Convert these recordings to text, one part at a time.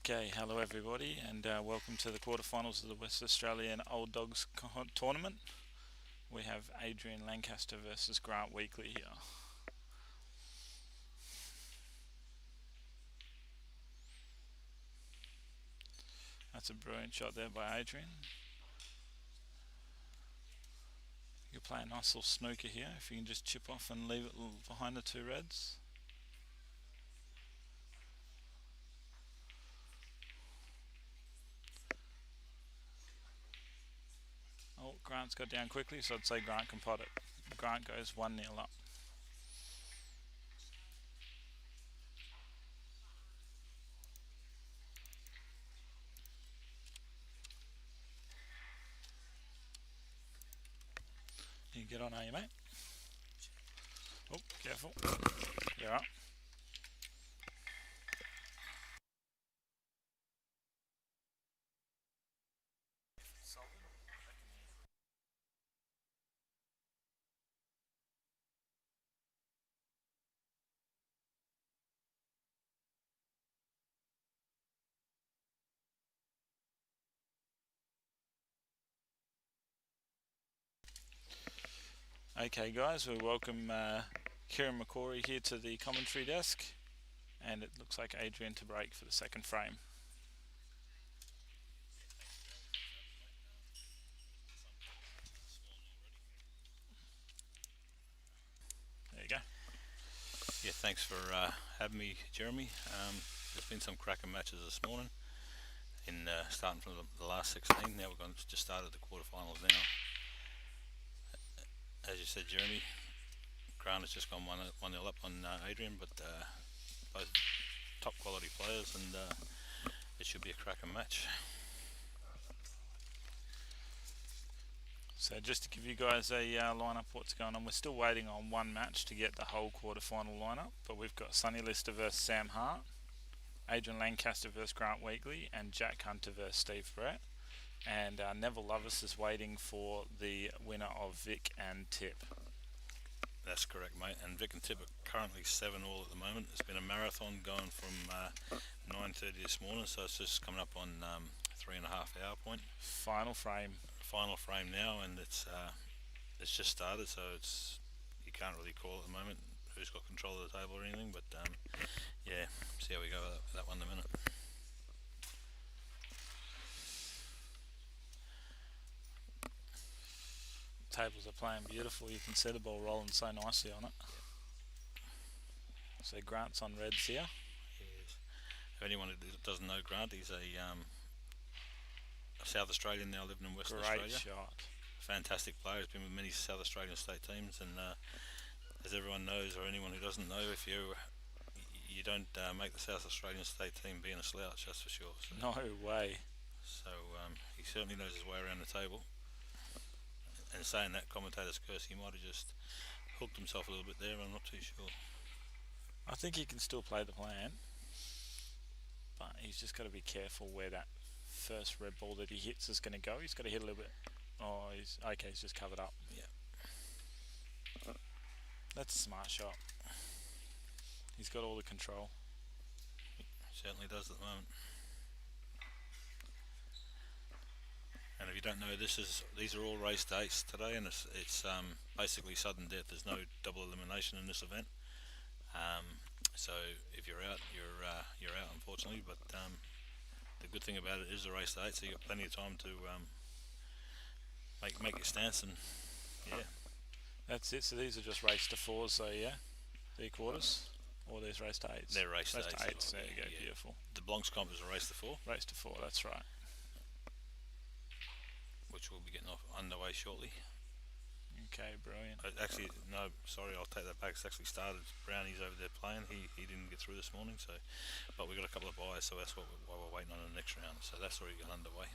Okay, hello everybody, and welcome to the quarterfinals of the West Australian Old Dogs tournament. We have Adrian Lancaster versus Grant Weekly here. That's a brilliant shot there by Adrian. You play a nice little snooker here, if you can just chip off and leave it behind the two reds. Oh, Grant's got down quickly, so I'd say Grant can pot it. Grant goes 1-0 up. You get on, are you, mate? Oh, careful. You're up. Okay guys, we welcome Kieran McCory here to the commentary desk, and it looks like Adrian to break for the second frame. There you go. Yeah, thanks for having me, Jeremy. There's been some cracking matches this morning, in starting from the last 16. Now we're going to just start at the quarterfinals now. As you said, Jeremy, Grant has just gone 1-0 up on Adrian, but both top quality players, and it should be a cracking match. So just to give you guys a lineup of what's going on, we're still waiting on one match to get the whole quarterfinal lineup, but we've got Sonny Lister versus Sam Hart, Adrian Lancaster versus Grant Weekly, and Jack Hunter versus Steve Brett. And Neville Lovis is waiting for the winner of Vic and Tip. That's correct, mate. And Vic and Tip are currently 7-all at the moment. It's been a marathon going from 9:30 this morning, so it's just coming up on 3.5 hour point. Final frame Now, and it's just started, so you can't really call at the moment who's got control of the table or anything, but yeah, see how we go with that one in a minute. Tables are playing beautiful. You can see the ball rolling so nicely on it. So Grant's on reds here. Yes. If anyone who doesn't know Grant, he's a South Australian now living in Western Australia. Great shot. Fantastic player. He's been with many South Australian state teams, and as everyone knows, or anyone who doesn't know, if you don't make the South Australian state team being a slouch, that's for sure. So, no way. So he certainly knows his way around the table. And saying that, commentator's curse, he might have just hooked himself a little bit there. I'm not too sure. I think he can still play the plan, but he's just got to be careful where that first red ball that he hits is going to go. He's got to hit a little bit. Oh, he's just covered up. Yeah. That's a smart shot. He's got all the control. He certainly does at the moment. And if you don't know, these are all race dates today, and it's basically sudden death. There's no double elimination in this event. So if you're out, you're out, unfortunately. But the good thing about it is the race date, so you've got plenty of time to make your stance, and yeah. That's it. So these are just race to fours. So yeah, the quarters. Or these race to eights. They're race to eights. There you go. Yeah. Beautiful. The Blancs comp is a race to 4. Race to 4. That's right. Which we'll be getting underway shortly. Okay, brilliant. Actually, no, sorry, I'll take that back. It's actually started. Brownie's over there playing. He didn't get through this morning, so but we got a couple of buys, so that's why we're waiting on the next round. So that's already got underway.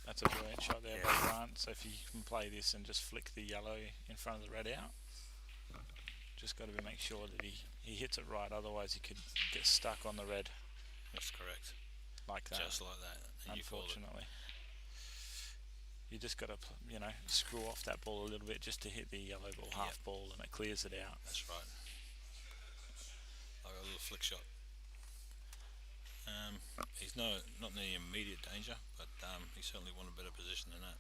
That's a brilliant shot there by Grant. So if you can play this and just flick the yellow in front of the red out, just got to make sure that he hits it right. Otherwise, he could get stuck on the red. That's correct. Like that. Just like that. And unfortunately. You just got to, screw off that ball a little bit just to hit the yellow ball, half ball, and it clears it out. That's right. Like a little flick shot. He's not in any immediate danger, but he certainly won a better position than that.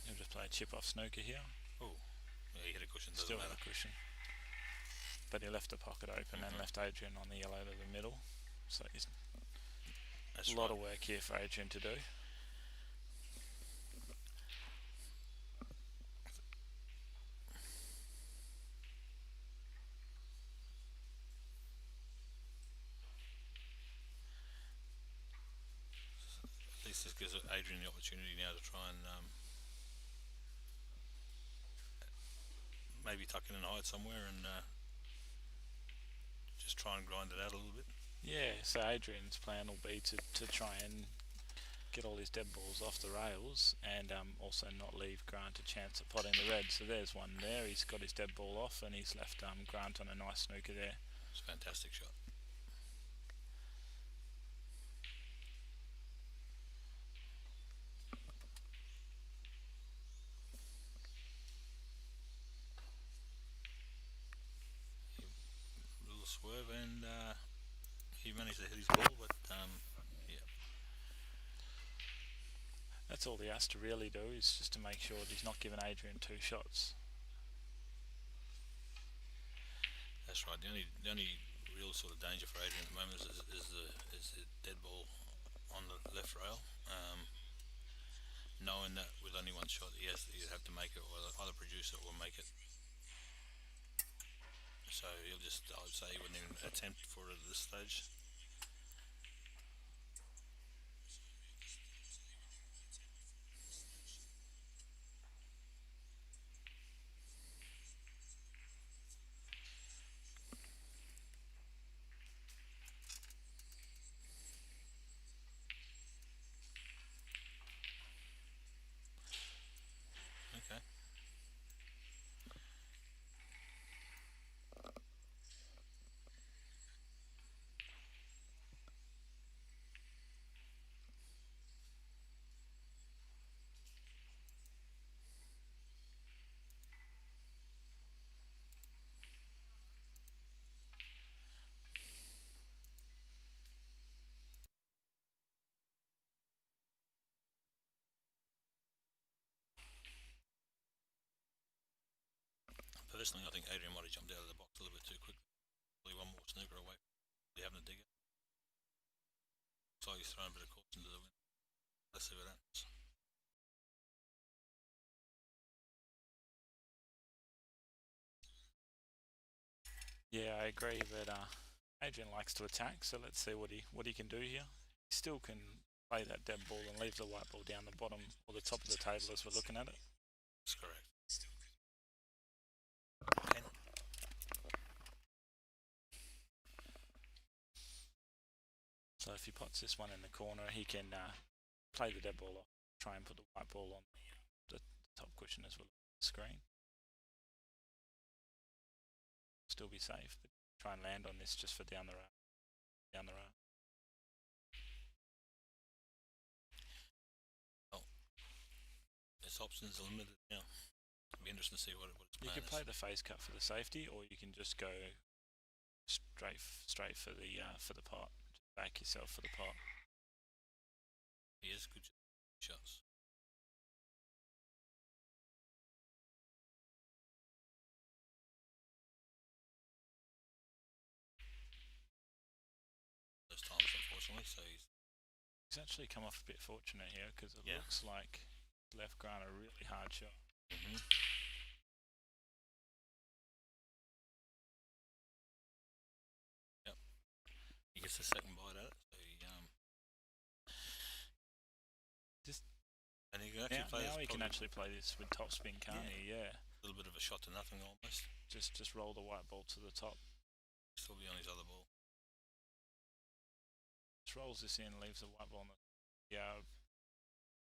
He'll just play a chip off snooker here. Oh, yeah, he hit a cushion. Still had a cushion. But he left the pocket open and left Adrian on the yellow to the middle. So there's a lot of work here for Adrian to do. At least this gives Adrian the opportunity now to try and maybe tuck in and hide somewhere and just try and grind it out a little bit. Yeah, so Adrian's plan will be to try and get all his dead balls off the rails and also not leave Grant a chance at potting the red. So there's one there. He's got his dead ball off and he's left Grant on a nice snooker there. It's a fantastic shot. Little swerve and he managed to hit his ball, but yeah. That's all he has to really do, is just to make sure that he's not giving Adrian two shots. That's right. The only real sort of danger for Adrian at the moment is the dead ball on the left rail. Knowing that with only one shot, he'd have to make it, or either produce it or make it. So I would say he wouldn't even attempt for it at this stage. Okay. Personally, I think Adrian might have jumped out of the box a little bit too quick. Probably one more snooker away from having to dig it. Looks like he's throwing a bit of caution to the wind. Let's see what happens. Yeah, I agree that Adrian likes to attack, so let's see what he can do here. He still can play that dead ball and leave the white ball down the bottom or the top of the table as we're looking at it. That's correct. So if he pots this one in the corner, he can play the dead ball off, try and put the white ball on the top cushion as well as the screen. Still be safe, but try and land on this just for down the road. Well, his options are limited now. It'll be interesting to see what his plan is. You could play the face cut for the safety, or you can just go straight for the pot. Back yourself for the pot. He has good shots. Those times, unfortunately, so he's actually come off a bit fortunate here because it looks like left Grant a really hard shot. Yep. He gets a second bite at it, so and he can actually play. Now he can actually play this with top spin, can't he? Yeah. A little bit of a shot to nothing almost. Just roll the white ball to the top. Still be on his other ball. Just rolls this in, leaves the white ball on the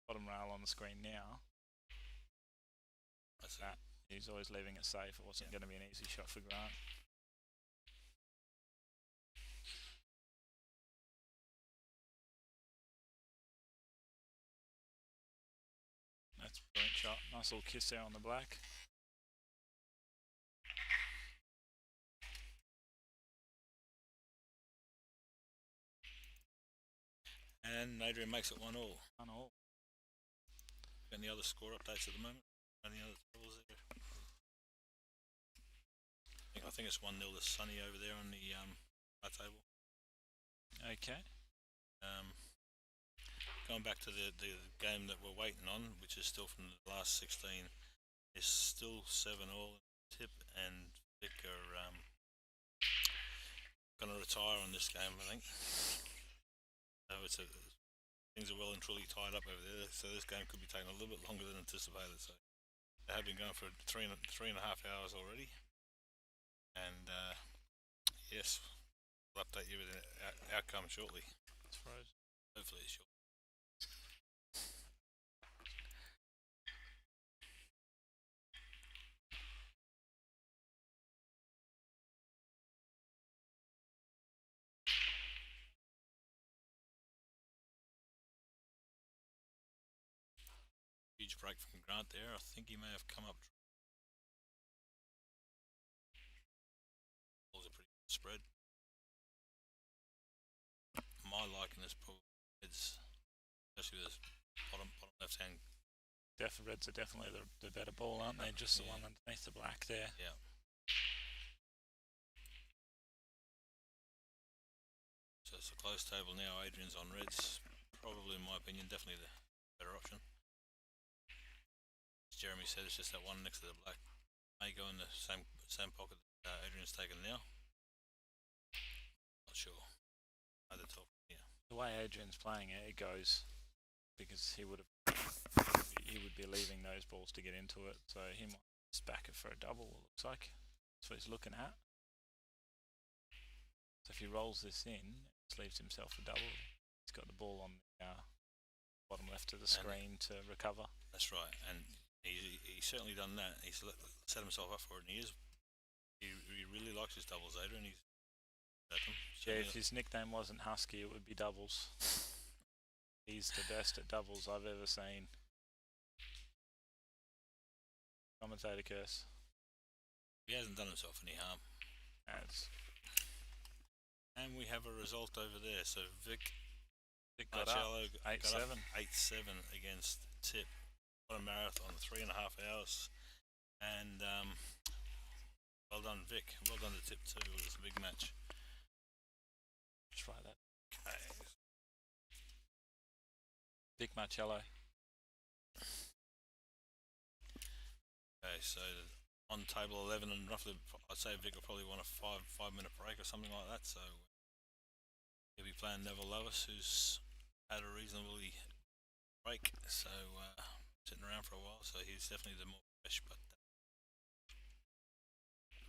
bottom rail on the screen now. That's that. He's always leaving it safe. It wasn't going to be an easy shot for Grant. That's a brilliant shot. Nice little kiss there on the black. And Adrian makes it 1-1. 1-1. Any other score updates at the moment? Any other tables there? I think it's 1-0 to Sunny over there on the high table. Okay. Going back to the game that we're waiting on, which is still from the last 16, is still 7-all. Tip and Vic are going to retire on this game, I think. So things are well and truly tied up over there. So this game could be taking a little bit longer than anticipated. So they have been going for three and a half hours already. And yes, we'll update you with the outcome shortly. It's frozen. Hopefully it's short. Huge break from Grant there. I think he may have come up. Balls a pretty good spread. My liking this pool is especially with this bottom left hand. Reds are definitely the better ball, aren't they? Just the one underneath the black there. Yeah. So it's a close table now. Adrian's on reds. Probably, in my opinion, definitely the better option. As Jeremy said, it's just that one next to the black. May go in the same pocket that Adrian's taken now. Not sure. Either talk. Yeah. The way Adrian's playing it, it goes because he would be leaving those balls to get into it. So he might just back it for a double. It looks like that's what he's looking at. So if he rolls this in, just leaves himself a double. He's got the ball on the bottom left of the screen to recover. That's right, and he's certainly done that. He's set himself up for it, and he really likes his doubles, Adrian. He's at them. Yeah, if his nickname wasn't Husky, it would be doubles. He's the best at doubles I've ever seen. Commentator curse. He hasn't done himself any harm. And we have a result over there. So Vic got up 8-7. 8-7 against Tip. What a marathon, 3.5 hours. And well done, Vic. Well done to Tip too. It was a big match. Try that. Okay. Big match, yellow. Okay, so on table 11, and roughly, I'd say Vic will probably want a 5-minute break or something like that. So he'll be playing Neville Lois, who's had a reasonably break. So sitting around for a while, so he's definitely the more fresh. But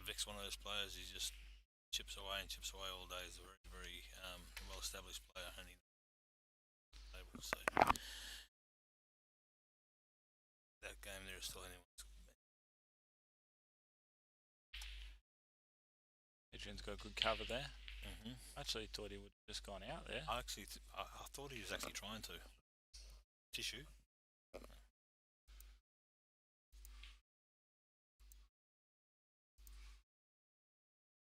Vic's one of those players. He just chips away all day. He's a very, very well-established player, and he so that game there is still anyone's. Adrian's got a good cover there. Mm-hmm. I actually thought he would have just gone out there. I thought he was actually trying to. Tissue.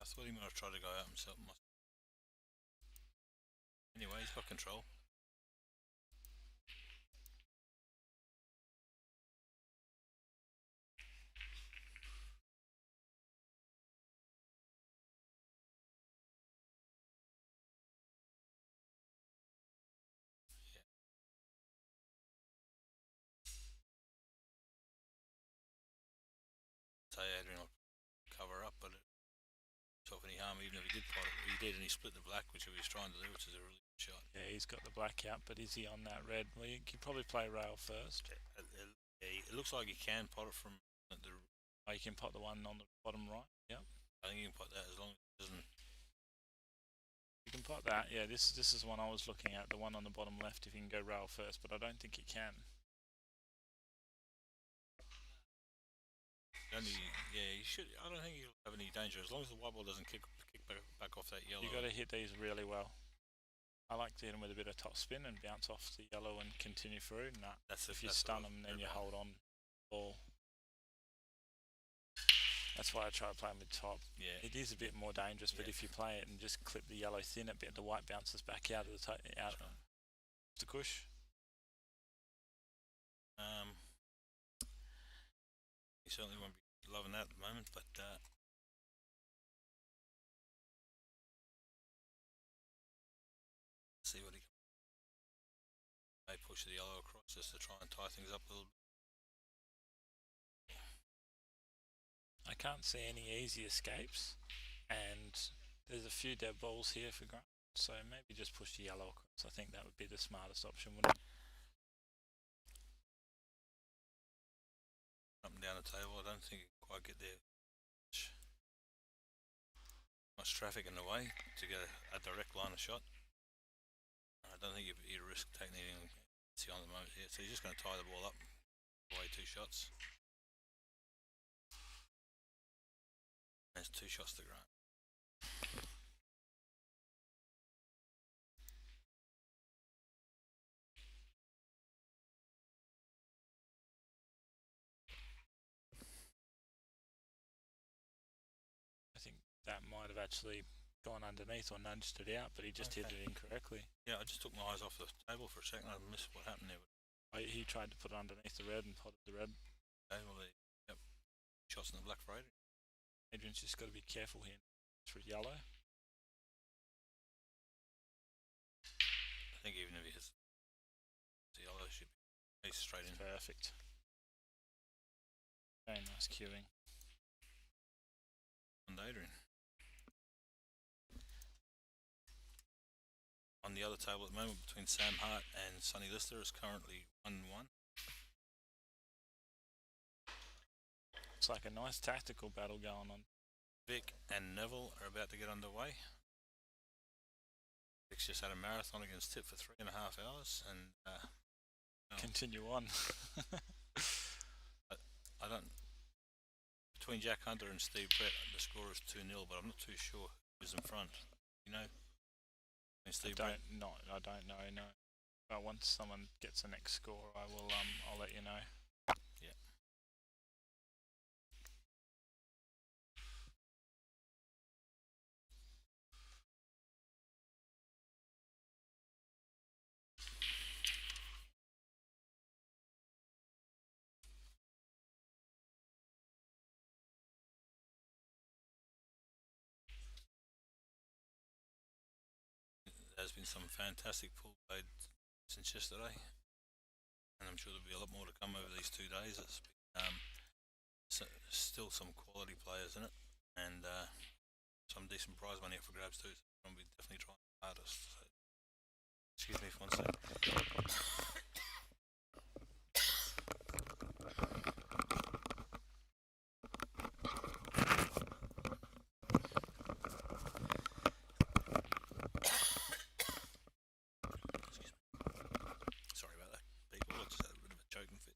I thought he might have tried to go out himself. Anyway, he's got control. Say Adrian will cover up, but it himself any harm. Even if he did pot it, he did, and he split the black, which he was trying to do, which is a really good shot. Yeah, he's got the black out, but is he on that red? Well, you can probably play rail first. It looks like he can pot it from the. Oh, you can pot the one on the bottom right. Yep. I think you can pot that as long as it doesn't. You can pot that. Yeah, this is the one I was looking at. The one on the bottom left. If you can go rail first, but I don't think he can. You should. I don't think he'll have any danger as long as the white ball doesn't kick back off that yellow. You got to hit these really well. I like to hit them with a bit of top spin and bounce off the yellow and continue through. Nah, if you stun them, then you hold on ball. That's why I try playing with top. Yeah. It is a bit more dangerous, but if you play it and just clip the yellow thin a bit, the white bounces back out of the cush. You certainly won't be loving that at the moment, but see what he may push the yellow across just to try and tie things up a little bit. I can't see any easy escapes, and there's a few dead balls here for Grant, so maybe just push the yellow across. I think that would be the smartest option, wouldn't it? Up and down the table, I don't think you can quite get there. Much traffic in the way to get a direct line of shot. I don't think you risk taking anything on the moment here, so you're just going to tie the ball up, away 2 shots. There's 2 shots to Grant. I think that might have actually gone underneath or nudged it out, but he just hit it incorrectly. Yeah, I just took my eyes off the table for a second. I missed what happened there. He tried to put it underneath the red and potted the red. Okay, well, yep. Shots in the black for Adrian. Adrian's just got to be careful here. For yellow. I think even if he hits the yellow, should be straight in. Perfect. Very nice cueing. And Adrian. On the other table at the moment between Sam Hart and Sonny Lister is currently 1-1. It's like a nice tactical battle going on. Vic and Neville are about to get underway. Vic's just had a marathon against Tip for 3.5 hours and continue on. I don't. Between Jack Hunter and Steve Brett, the score is 2-0, but I'm not too sure who's in front. You know? I don't know. No. But once someone gets the next score, I will. I'll let you know. Yeah. There's been some fantastic pool played since yesterday, and I'm sure there'll be a lot more to come over these 2 days. It's been, still some quality players in it, and some decent prize money up for grabs too. So we'll be definitely trying our hardest. So, excuse me for 1 second. Sorry about that, people. I just had a bit of a choking fit.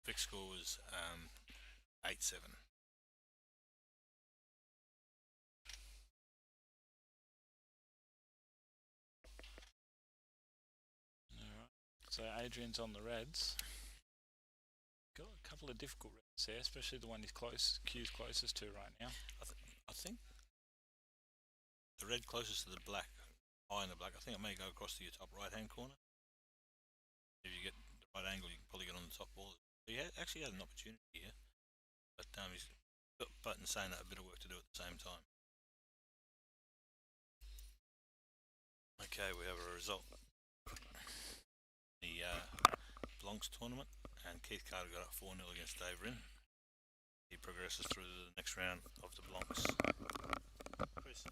Vic's score was 8-7. Alright. So Adrian's on the reds. Got a couple of difficult reds there, especially the one he's Q's closest to right now. I think the red closest to the black, high in the black, I think it may go across to your top right hand corner. If you get the right angle, you can probably get on the top ball. He actually had an opportunity here, but he's got Button saying that a bit of work to do at the same time. Okay, we have a result. The Blancs tournament, and Keith Carter got up 4-0 against Dave Rinn. he progresses through to the next round of the Blancs. Chris.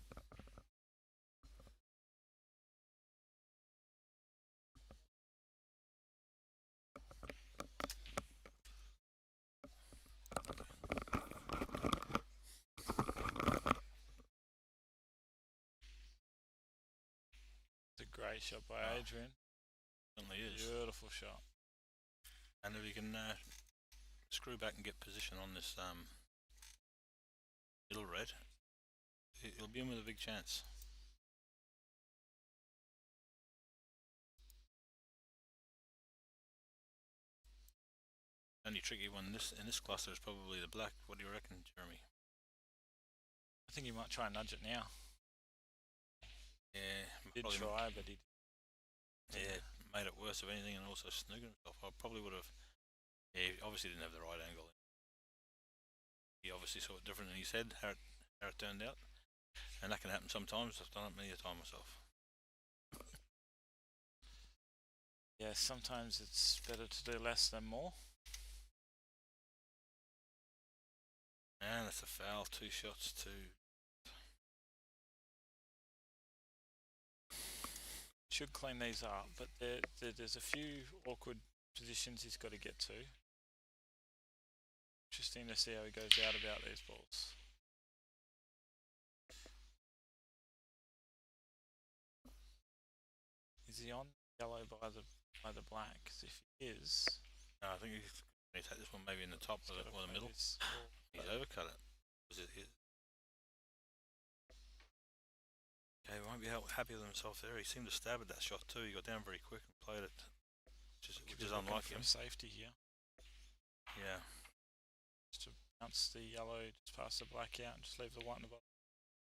It's a great shot by Adrian. Certainly is. Beautiful shot. And if he can screw back and get position on this little red, he'll be in with a big chance. The only tricky one in this cluster is probably the black. What do you reckon, Jeremy? I think he might try and nudge it now. Yeah, He did try, but he made it worse if anything, and also snookered himself. I probably would have. Yeah, he obviously didn't have the right angle. He obviously saw it different in his head, how it turned out, and that can happen sometimes. I've done it many a time myself. Yeah, sometimes it's better to do less than more. And it's a foul. 2 shots to. Should clean these up, but there's a few awkward positions he's got to get to. Interesting to see how he goes out about these balls. Is he on yellow by the black? Because if he is, No, I think he's going to take this one maybe in the top or the middle. He's overcut it. Okay, he won't be happy with himself there. He seemed to stab at that shot too. He got down very quick and played it, which is unlike him. Safety here. Yeah. Just to bounce the yellow just past the black out and just leave the white in the bottom.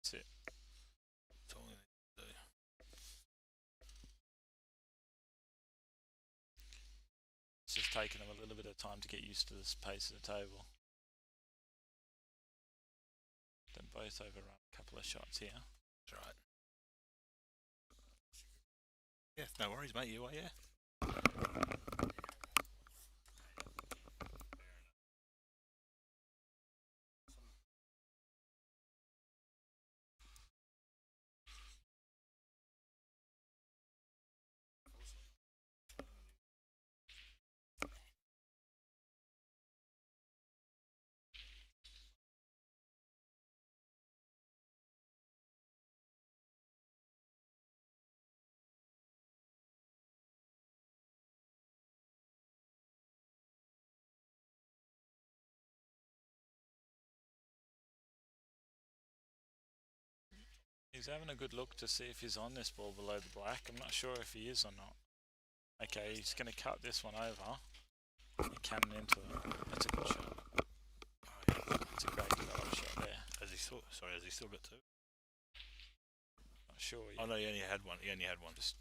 That's it. That's all he needs to do. It's just taking them a little bit of time to get used to this pace of the table. Then both overrun a couple of shots here. That's right. Yeah, no worries, mate. You are, yeah. He's having a good look to see if he's on this ball below the black. I'm not sure if he is or not. Okay, he's going to cut this one over and cannon into it. That's a good shot. It's a great developed shot there. Has he still got 2? Not sure yet. Oh no, he only had one. Just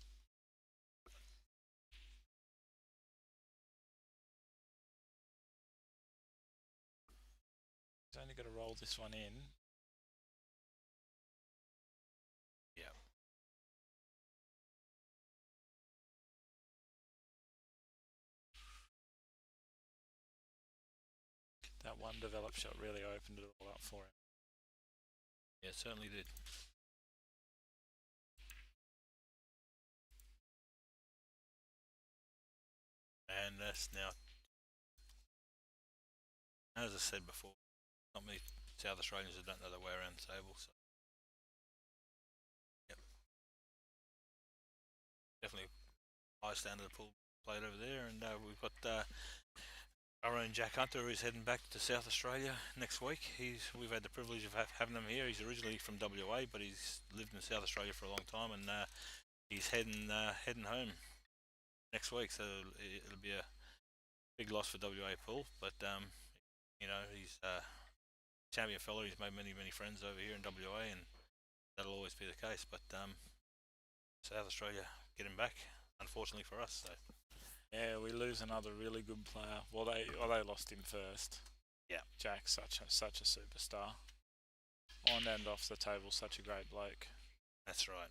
he's only got to roll this one in. Yeah. That one developed shot really opened it all up for him. Yeah, it certainly did. And that's now, as I said before, not many South Australians who don't know their way around the table. So, yep, definitely high standard of pool played over there, and we've got our own Jack Hunter who's heading back to South Australia next week. We've had the privilege of having him here. He's originally from WA, but he's lived in South Australia for a long time, and he's heading home next week. So it'll be a big loss for WA pool, but he's a champion fellow. He's made many friends over here in WA, and that'll always be the case. But South Australia get him back, unfortunately for us. So. Yeah, we lose another really good player. Well, they lost him first. Yeah, Jack's such a superstar. On and off the table, such a great bloke. That's right.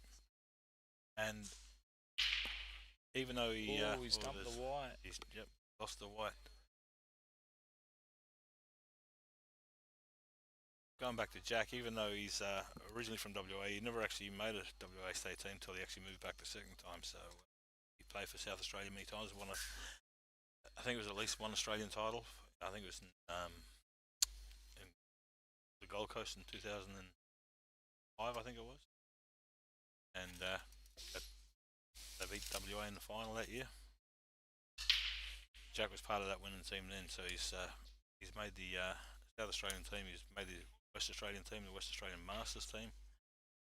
And even though he's dumped the white. He's lost the white. going back to Jack, even though he's originally from WA, he never actually made a WA state team until he actually moved back the second time. So he played for South Australia many times. I think it was at least one Australian title. I think it was in the Gold Coast in 2005, I think it was. And they beat WA in the final that year. Jack was part of that winning team then, so he's made the South Australian team. He's made the West Australian team, the West Australian Masters team.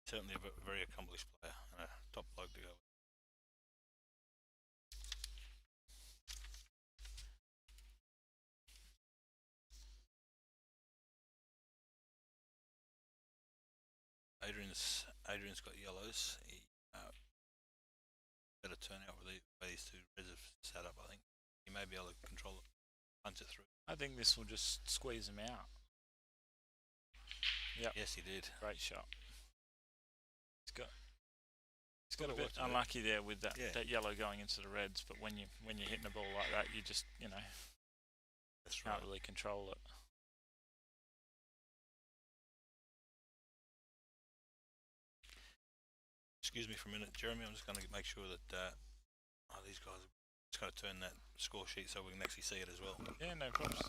Certainly a very accomplished player and a top bloke to go with. Adrian's got yellows. He better turn out with the way these two reds have set up. I think he may be able to control it, punch it through. I think this will just squeeze him out. Yep. Yes, he did. Great shot. He's got a bit unlucky there with that yellow going into the reds, but when you're hitting a ball like that, you just That's can't right. really control it. Excuse me for a minute, Jeremy. I'm just going to make sure that these guys are just going to turn that score sheet so we can actually see it as well. Yeah, no problems.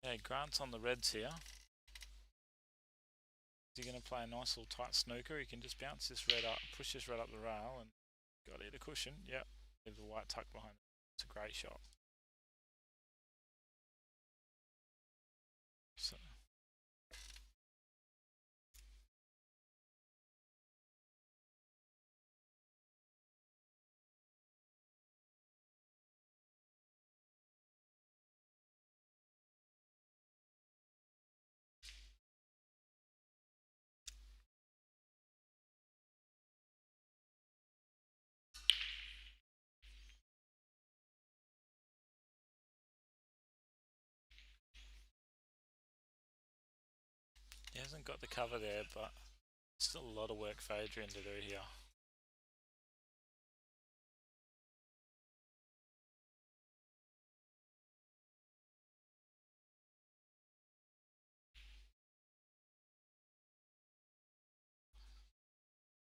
Okay, Grant's on the reds here. Is he going to play a nice little tight snooker? He can just bounce this red up, push this red up the rail, and got it a cushion. Yep, with the white tuck behind it. It's a great shot. So, he hasn't got the cover there, but still a lot of work for Adrian to do here.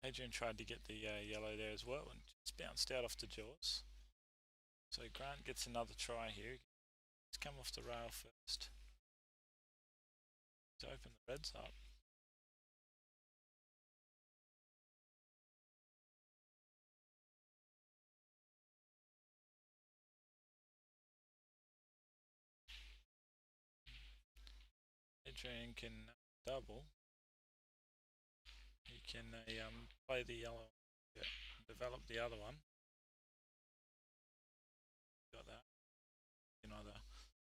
Adrian tried to get the yellow there as well and just bounced out off the jaws. So Grant gets another try here. He's come off the rail first. He's opened the reds up. Adrian can double. He can play the yellow, develop the other one. Got that. You can either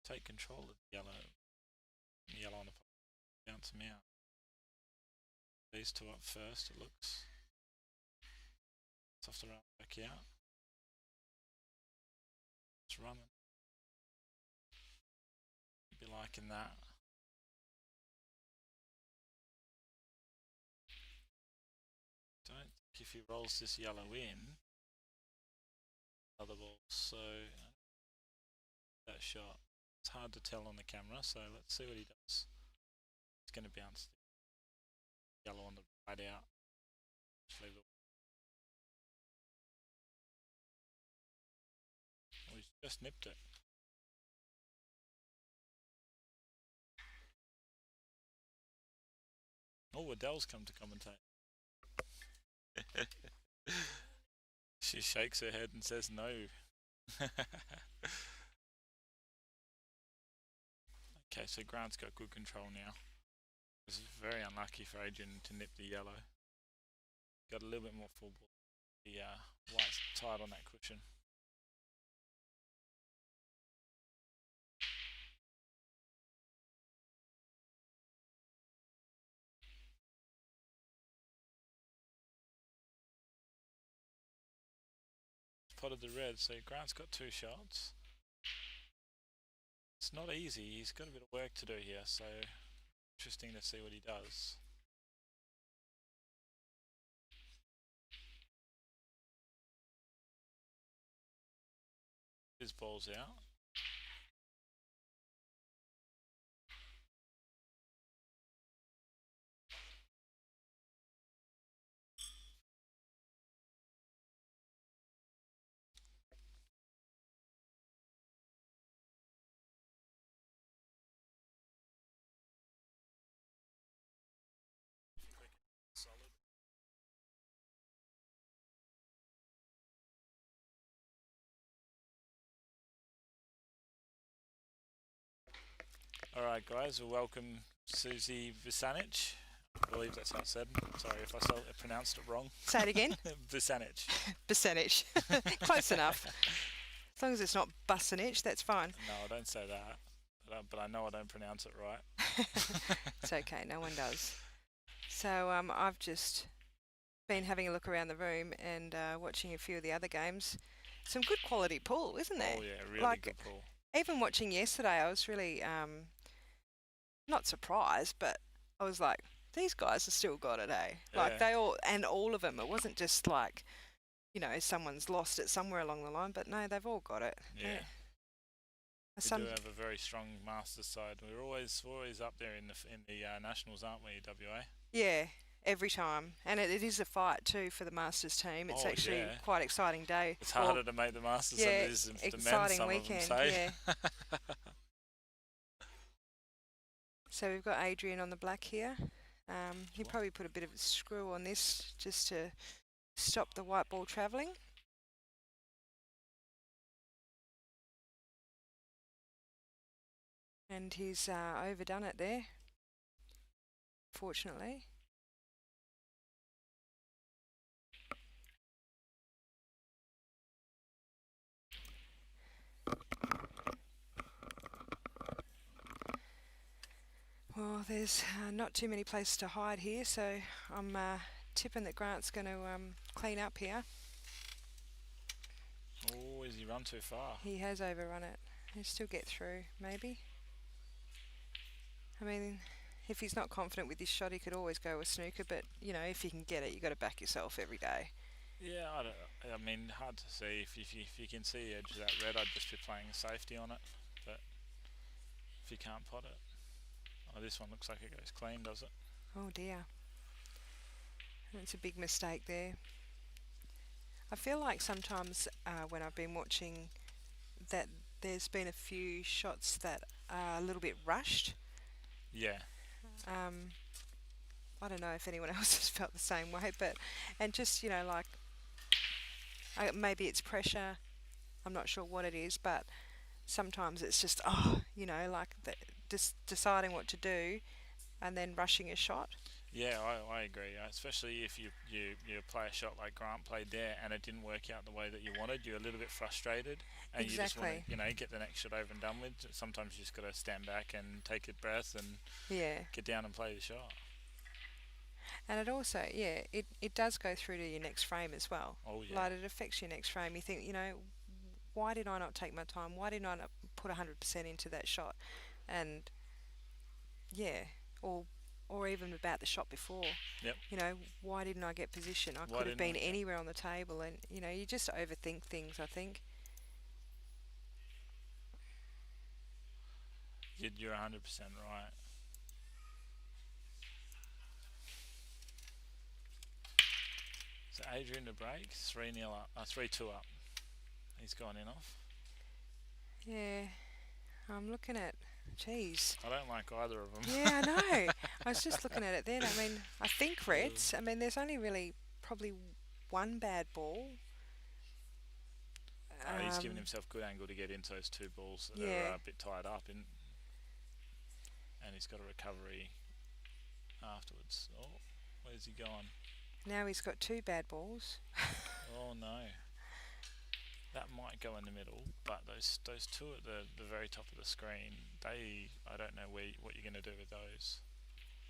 take control of the yellow on the pole, bounce them out. These two up first, it looks. It's off the rail back out. It's running. You'd be liking that. Don't think if he rolls this yellow in, other ball. So that shot. It's hard to tell on the camera, so let's see what he does. He's going to bounce the yellow on the right out. Oh, he's just nipped it. Oh, Adele's come to commentate. She shakes her head and says no. Okay, so Grant's got good control now. It's very unlucky for Adrian to nip the yellow. Got a little bit more full ball. The white's tight on that cushion. potted the red, so Grant's got 2 shots. It's not easy. He's got a bit of work to do here, so interesting to see what he does. His ball's out. Alright guys, we'll welcome Susie Visanic. I believe that's how it's said. Sorry if I pronounced it wrong. Say it again. Visanic. Percentage. Close enough. As long as it's not Busanich, that's fine. No, I don't say that. But I know I don't pronounce it right. It's okay, no one does. So I've just been having a look around the room and watching a few of the other games. Some good quality pool, isn't there? Oh yeah, really good pool. Even watching yesterday, I was really not surprised, but I was like, these guys have still got it, eh? Yeah. Like all of them. It wasn't just like, someone's lost it somewhere along the line, but no, they've all got it. Yeah. We do have a very strong Masters side. We're always up there in the nationals, aren't we, WA? Yeah, every time, and it is a fight too for the Masters team. It's actually quite exciting day. It's harder to make the Masters than it is the men's. Exciting weekend. Some of them say. Yeah. So we've got Adrian on the black here. He probably put a bit of a screw on this just to stop the white ball travelling. And he's overdone it there, fortunately. Well, there's not too many places to hide here, so I'm tipping that Grant's going to clean up here. Oh, has he run too far? He has overrun it. He'll still get through, maybe. I mean, if he's not confident with his shot, he could always go with snooker, but, if you can get it, you've got to back yourself every day. Yeah, I mean, hard to see. If you can see the edge of that red, I'd just be playing safety on it, but if you can't pot it. Oh, this one looks like it goes clean, does it? Oh dear. That's a big mistake there. I feel like sometimes when I've been watching that there's been a few shots that are a little bit rushed. Yeah. I don't know if anyone else has felt the same way, and just, maybe it's pressure. I'm not sure what it is, but sometimes it's just, just deciding what to do and then rushing a shot. Yeah, I agree. Especially if you play a shot like Grant played there and it didn't work out the way that you wanted, you're a little bit frustrated and you just want to, get the next shot over and done with. Sometimes you just got to stand back and take a breath and get down and play the shot. And it also, it does go through to your next frame as well. Oh yeah. Like it affects your next frame. You think, why did I not take my time? Why did I not put 100% into that shot? And or even about the shot before. Yep. Why didn't I get position? I could have been anywhere on the table, and you just overthink things, I think. You're 100% right. So Adrian to break, 3-0 up, 3-2 up. He's gone in off. Yeah, I'm looking at. Jeez. I don't like either of them. Yeah, I know. I was just looking at it then. I mean, I think Reds. I mean, there's only really probably one bad ball. He's given himself good angle to get into those 2 balls that are a bit tied up, and he's got a recovery afterwards. Oh, where's he gone? Now he's got 2 bad balls. Oh no. That might go in the middle, but those 2 at the very top of the screen, I don't know what you're going to do with those.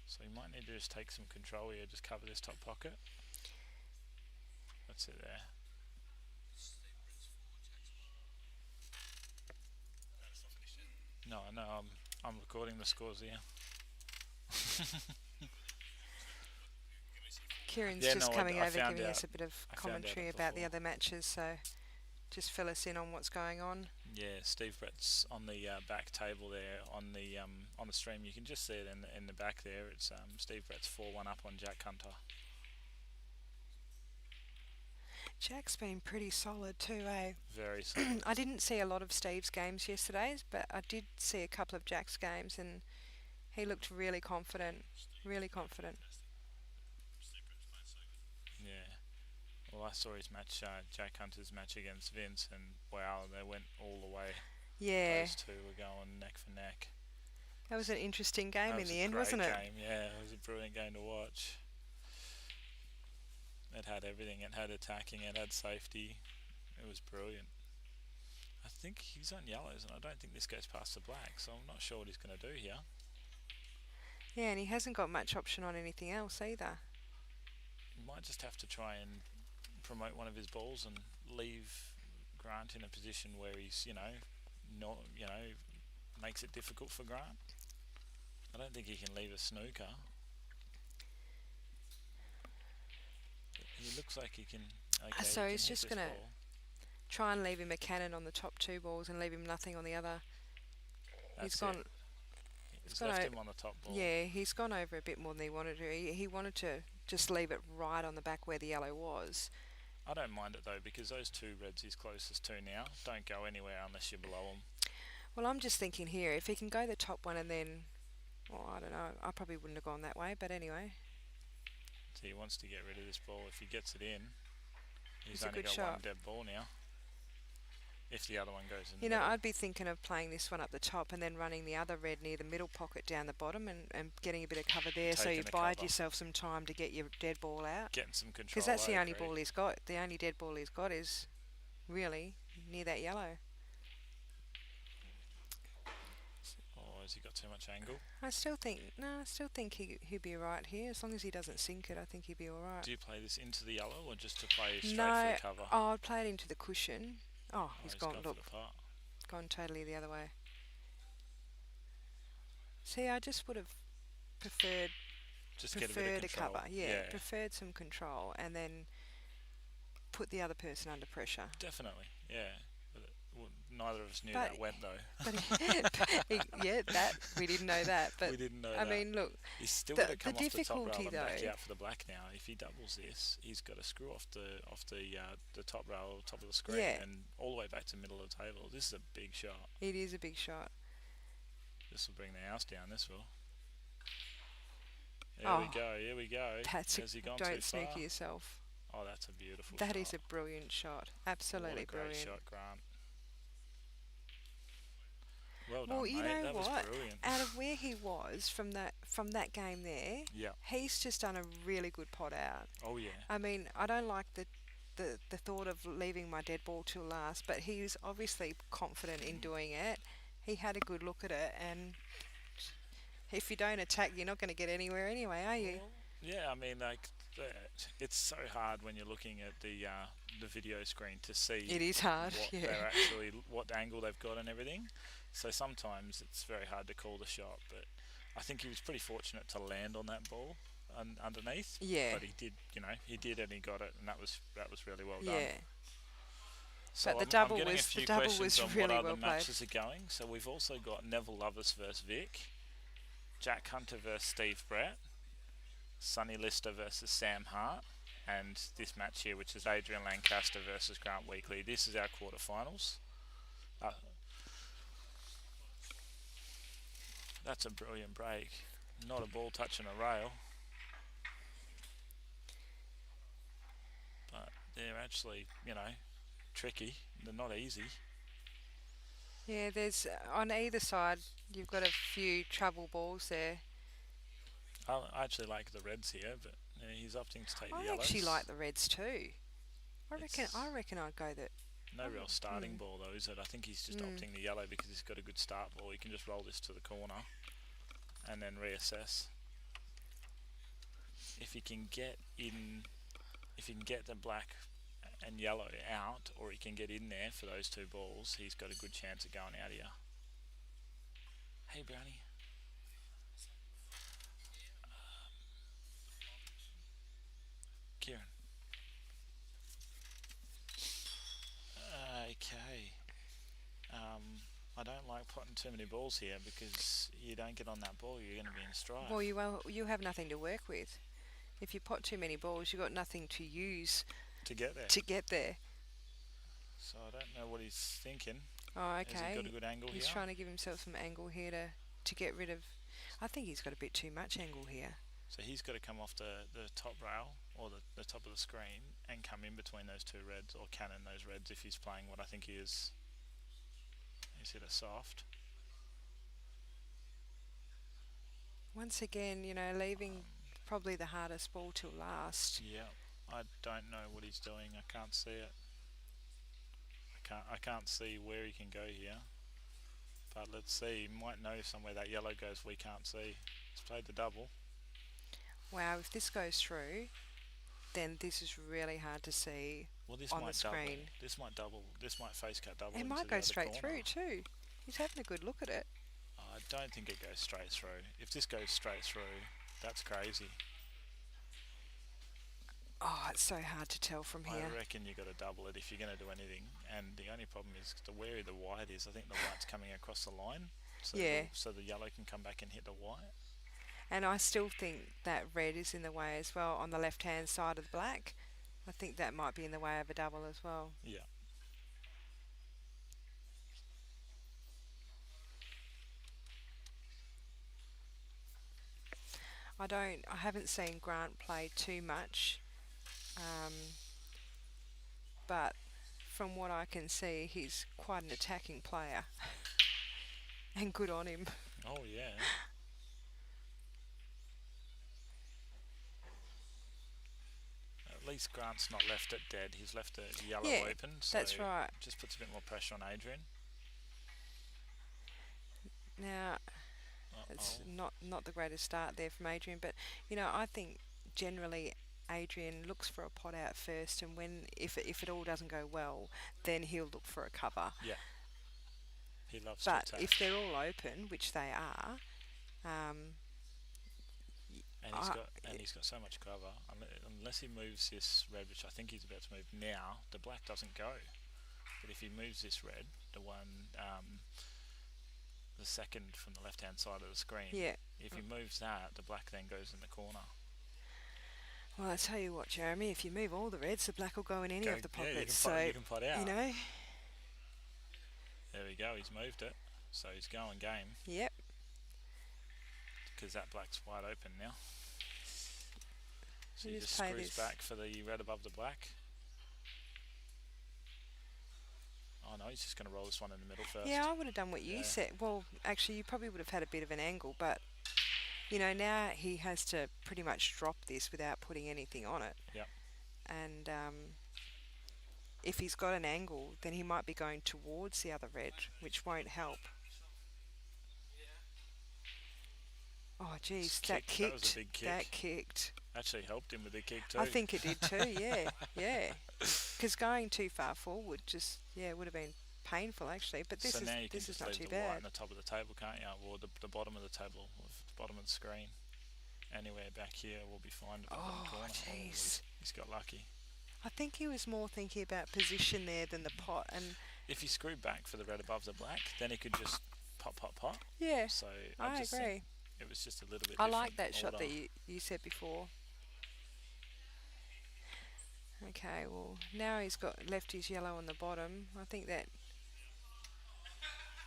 So you might need to just take some control here, just cover this top pocket. That's it there. No, I know. I'm recording the scores here. Kieran's Yeah, just no, coming I over found giving out. us a bit of I found out commentary it about the before. other matches, so just fill us in on what's going on. Yeah, Steve Brett's on the back table there on the stream. You can just see it in the back there. It's Steve Brett's 4-1 up on Jack Hunter. Jack's been pretty solid too, eh? Very solid. I didn't see a lot of Steve's games yesterday, but I did see a couple of Jack's games, and he looked really confident. Really confident. Yeah. Well, I saw his match, Jack Hunter's match against Vince, and wow, they went all the way. Yeah, Those two were going neck for neck. that was an interesting game That in was the a end, great wasn't it? game. Yeah, it was a brilliant game to watch. It had everything. It had attacking. It had safety. It was brilliant. I think he's on yellows, and I don't think this goes past the black, so I'm not sure what he's going to do here. Yeah, and he hasn't got much option on anything else either. He might just have to try and promote one of his balls and leave Grant in a position where he's, not, makes it difficult for Grant. I don't think he can leave a snooker. He looks like he can. Okay, So he he's can hit just this going to ball. try and leave him a cannon on the top two balls and leave him nothing on the other. That's He's gone. it. He's gone left o- him on the top ball. Yeah, he's gone over a bit more than he wanted to. He wanted to just leave it right on the back where the yellow was. I don't mind it though, because those two reds he's closest to now don't go anywhere unless you're below them. Well, I'm just thinking here, if he can go the top one and then, well, I don't know, I probably wouldn't have gone that way, but anyway. So he wants to get rid of this ball. If he gets it in, he's It's a only good got shot. one dead ball now. If the other one goes in You the know, middle. I'd be thinking of playing this one up the top and then running the other red near the middle pocket down the bottom and getting a bit of cover there, so Taking you the bide cover. yourself some time to get your dead ball out. Getting some control. Because that's the I only agree. ball he's got. The only dead ball he's got is really near that yellow. Oh, has he got too much angle? I still think he'd be alright here. As long as he doesn't sink it, I think he'd be alright. Do you play this into the yellow or just to play straight No, for the cover? oh, I'd play it into the cushion. Oh, he's gone gone, for look, the part. gone totally the other way. See, I just would have preferred Just get a bit of a control. cover. Yeah, preferred some control and then put the other person under pressure. Definitely. Yeah. But neither of us knew But- that went though. Yeah, that we didn't know that. But we didn't know I that. mean, look, He's still the- got to come the off the top rail difficulty and back though- out for the black now. If he doubles this, he's got to screw off the top rail, top of the screen, Yeah. and all the way back to middle of the table. This is a big shot. it is a big shot. This will bring the house down. This will. Here we go. Here we go. That's Has he gone too don't far? snooker yourself. Oh, that's a beautiful That shot. is a brilliant shot. Absolutely What a great brilliant. shot, Grant. Well done, Well, you mate. know That was what? brilliant. Out of where he was from that game there, Yeah. he's just done a really good pot out. Oh yeah. I mean, I don't like the thought of leaving my dead ball till last, but he was obviously confident in doing it. He had a good look at it, and if you don't attack, you're not going to get anywhere anyway, are you? Well, yeah, I mean, like, it's so hard when you're looking at the video screen to see It is hard. what Yeah. they're actually, what angle they've got and everything. So sometimes it's very hard to call the shot, but I think he was pretty fortunate to land on that ball underneath. Yeah. But he did, and he got it, and that was really well done. Yeah. So But the I'm double getting was- a few the double questions was on really what other well played. matches are going. So we've also got Neville Lovers versus Vic, Jack Hunter versus Steve Brett, Sonny Lister versus Sam Hart, and this match here, which is Adrian Lancaster versus Grant Weekly. This is our quarterfinals. That's a brilliant break. Not a ball touching a rail. But they're actually, tricky. They're not easy. Yeah, there's on either side, you've got a few trouble balls there. I actually like the reds here, but he's opting to take the I yellows. actually like the reds too. It's- I reckon I'd go that. No real starting ball though, is it? I think he's just opting the yellow because he's got a good start ball. He can just roll this to the corner and then reassess. If he can get the black and yellow out, or he can get in there for those two balls, he's got a good chance of going out here. Hey, Brownie. Kieran. Okay. I don't like putting too many balls here because you don't get on that ball, you're going to be in Well, strife you have nothing to work with. If you pot too many balls, you've got nothing to use to get there. to get there. So I don't know what he's thinking. Oh, Has he got a okay. good angle He's here? trying to give himself some angle here to get rid of. I think he's got a bit too much angle here. So he's got to come off the top rail or the top of the screen and come in between those two reds or cannon those reds if he's playing what I think he is. He's hit a soft. Once again, leaving probably the hardest ball till last. Yeah, I don't know what he's doing. I can't see it. I can't see where he can go here. But let's see. He might know somewhere that yellow goes we can't see. He's played the double. Wow, if this goes through, then this is really hard to see Well, this on might the double. screen. This might double. This might face cut double It into might the go other straight corner. through too. He's having a good look at it. I don't think it goes straight through. If this goes straight through, that's crazy. Oh, it's so hard to tell from here. I reckon you got to double it if you're going to do anything. And the only problem is the where the white is. I think the white's coming across the line. So Yeah. so the yellow can come back and hit the white. And I still think that red is in the way as well on the left-hand side of the black. I think that might be in the way of a double as well. Yeah. I haven't seen Grant play too much, but from what I can see, he's quite an attacking player, and good on him. Oh yeah. At least Grant's not left it dead. He's left it yellow Yeah, open. So that's right. just puts a bit more pressure on Adrian. Now, it's not the greatest start there from Adrian, but I think generally Adrian looks for a pot out first, and if it all doesn't go well, then he'll look for a cover. Yeah. He loves But to attack. if they're all open, which they are, And he's got so much cover. Unless he moves this red, which I think he's about to move now, the black doesn't go. But if he moves this red, the one, the second from the left-hand side of the screen, yeah. if he moves that, the black then goes in the corner. Well, I tell you what, Jeremy, if you move all the reds, the black will go in any of the pockets. You can pot out. There we go. He's moved it, so he's going game. Yep. Because that black's wide open now. So he just play screws this back for the red above the black. Oh no, he's just going to roll this one in the middle first. Yeah, I would have done what you said. Well, actually, you probably would have had a bit of an angle, but now he has to pretty much drop this without putting anything on it. Yep. And if he's got an angle, then he might be going towards the other red, which won't help. Oh, geez, that kicked. That was a big kick. That kicked. Actually helped him with the kick too. I think it did too, yeah, yeah. Because going too far forward would have been painful actually. But this so now you can is just not leave too the white bad. on the top of the table, can't you? Or the bottom of the table, or the bottom of the screen. Anywhere back here will be fine. Oh, corner. jeez. He's got lucky. I think he was more thinking about position there than the pot. And if he screwed back for the red above the black, then he could just pot. Yeah, So I just agree. think it was just a little bit. I like that different shot order. that you said before. Okay, well now he's got left his yellow on the bottom. I think that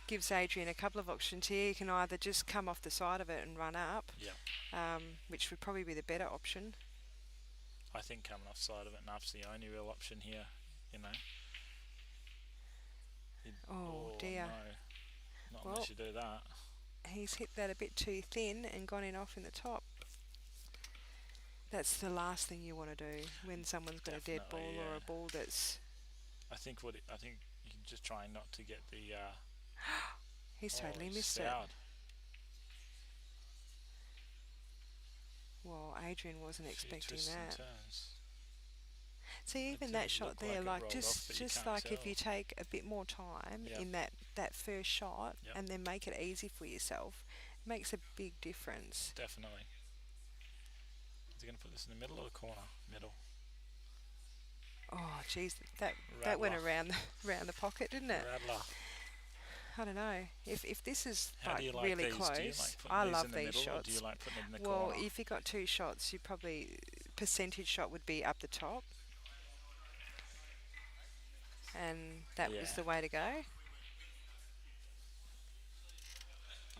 gives Adrian a couple of options here. He can either just come off the side of it and run up, which would probably be the better option. I think coming off side of it and up's the only real option here. Oh dear. No. Not Well, unless you do that. He's hit that a bit too thin and gone in off in the top. That's the last thing you want to do when someone's got a dead ball or a ball that's. I think you're just trying not to get the. He's totally missed it. Well, Adrian wasn't expecting that. See, even It that didn't shot look there, like it like rolled off, but you just can't like if tell. you take a bit more time Yep. in that first shot Yep. and then make it easy for yourself, it makes a big difference. Definitely. Is he going to put this in the middle or the corner? Middle. Oh, geez, that went Rattler. around around the pocket, didn't it? Rattler. I don't know. If this is How do like you like really these? Do you like close, putting I these in love the these middle, or do you shots. like putting it in the Well, corner? if you got two shots, you probably percentage shot would be up the top, and that was Yeah. the way to go.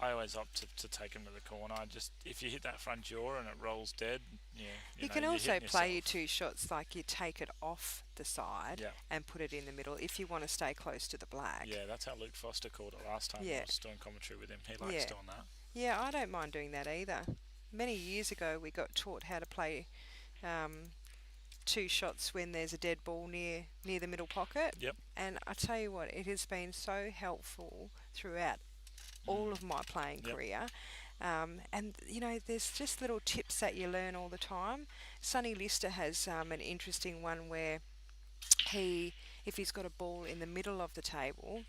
I always opt to take them to the corner. Just if you hit that front jaw and it rolls dead, yeah, You know can you're also hitting play your yourself. two shots like you take it off the side Yeah. and put it in the middle if you want to stay close to the black. Yeah, that's how Luke Foster called it last time I Yeah, was doing commentary with him. He likes yeah, doing that. yeah. I don't mind doing that either. Many years ago, we got taught how to play um, two shots when there's a dead ball near the middle pocket, Yep. and I tell you what, it has been so helpful throughout all Mm. of my playing Yep. career. And there's just little tips that you learn all the time. Sonny Lister has an interesting one where if he's got a ball in the middle of the table,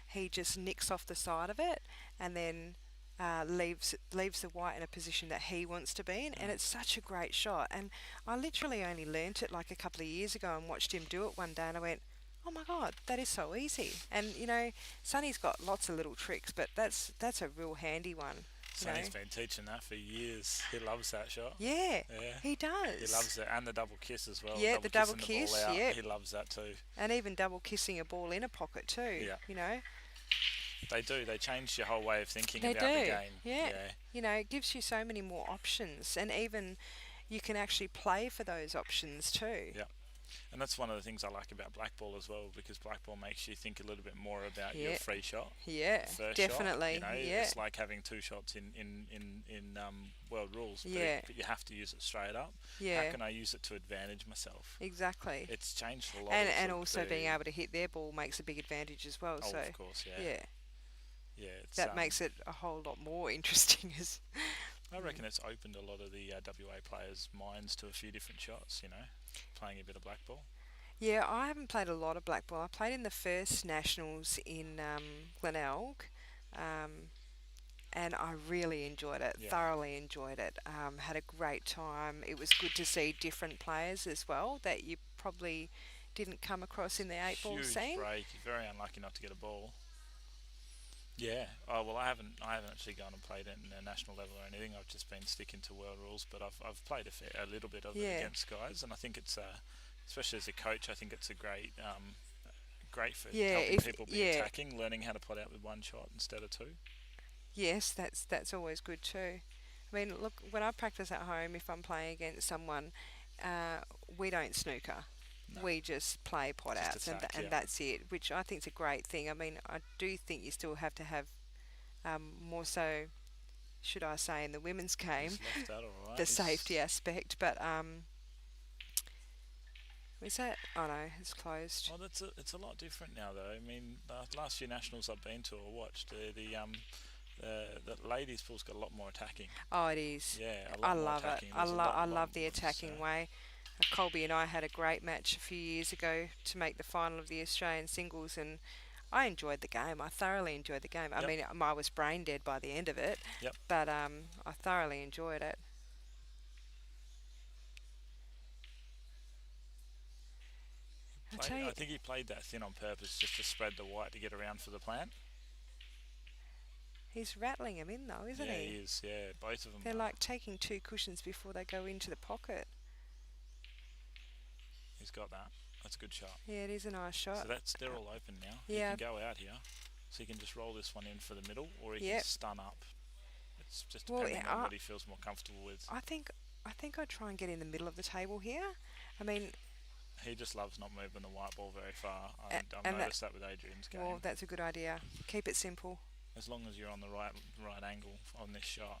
he just nicks off the side of it and then leaves the white in a position that he wants to be in, and Mm. it's such a great shot. And I literally only learnt it like a couple of years ago and watched him do it one day, and I went, "Oh my God, that is so easy!" And Sonny's got lots of little tricks, but that's a real handy one. You know? Sonny's been teaching that for years. He loves that shot. Yeah, Yeah. he does. He loves it, and the double kiss as well. Yeah, the double kissing the kiss, ball out. yeah. He loves that too. And even double kissing a ball in a pocket too. Yeah. They do. They change your whole way of thinking They about do. the game. Yeah. It gives you so many more options, and even you can actually play for those options too. Yeah. And that's one of the things I like about blackball as well, because blackball makes you think a little bit more about your Yeah. free shot. Yeah, First definitely. shot, Yeah. it's like having two shots in world rules, Yeah. but you have to use it straight up. Yeah. How can I use it to advantage myself? Exactly. It's changed a lot. And of also the, being able to hit their ball makes a big advantage as well. Oh, So of course, yeah. yeah, It's, that makes it a whole lot more interesting. As I reckon it's opened a lot of the WA players' minds to a few different shots. Playing a bit of blackball. Yeah, I haven't played a lot of blackball. I played in the first nationals in Glenelg, and I really enjoyed it. Yeah. Thoroughly enjoyed it. Had a great time. It was good to see different players as well that you probably didn't come across in the eight ball Huge scene. break. Very unlucky not to get a ball. Yeah. Oh well, I haven't actually gone and played it in a national level or anything. I've just been sticking to world rules, but I've played a little bit of it Yeah. against guys, and I think it's especially as a coach, I think it's a great for Yeah, helping people be yeah. attacking, learning how to put out with one shot instead of two. Yes, that's always good too. I mean, look, when I practice at home, if I'm playing against someone, we don't snooker. No. We just play pot Just outs, attack, and yeah. that's it, which I think is a great thing. I mean, I do think you still have to have more so, should I say, in the women's game, He's left that all right. the He's- safety aspect. But is that? Oh no, it's closed. Well, it's a lot different now, though. I mean, the last few nationals I've been to or watched, the ladies' pool's got a lot more attacking. Oh, it is. Yeah, a I lot more love it. attacking. I There's a lot love the more, attacking so- way. Colby and I had a great match a few years ago to make the final of the Australian singles, and I enjoyed the game. I thoroughly enjoyed the game. I Yep. mean, I was brain dead by the end of it, Yep. but I thoroughly enjoyed it. I think he played that thin on purpose just to spread the white to get around for the plant. He's rattling them in though, isn't yeah, he? he is. Yeah, both of them. They're are. like taking two cushions before they go into the pocket. He's got that. That's a good shot. Yeah, it is a nice shot. So they're all open now. Yeah. He can go out here, so he can just roll this one in for the middle, or he Yep. can stun up. It's just Well, depending yeah, on what he feels more comfortable with. I think I'd try and get in the middle of the table here. I mean, He just loves not moving the white ball very far. A- I've and noticed that with Adrian's game. well, that's a good idea. Keep it simple. As long as you're on the right angle on this shot.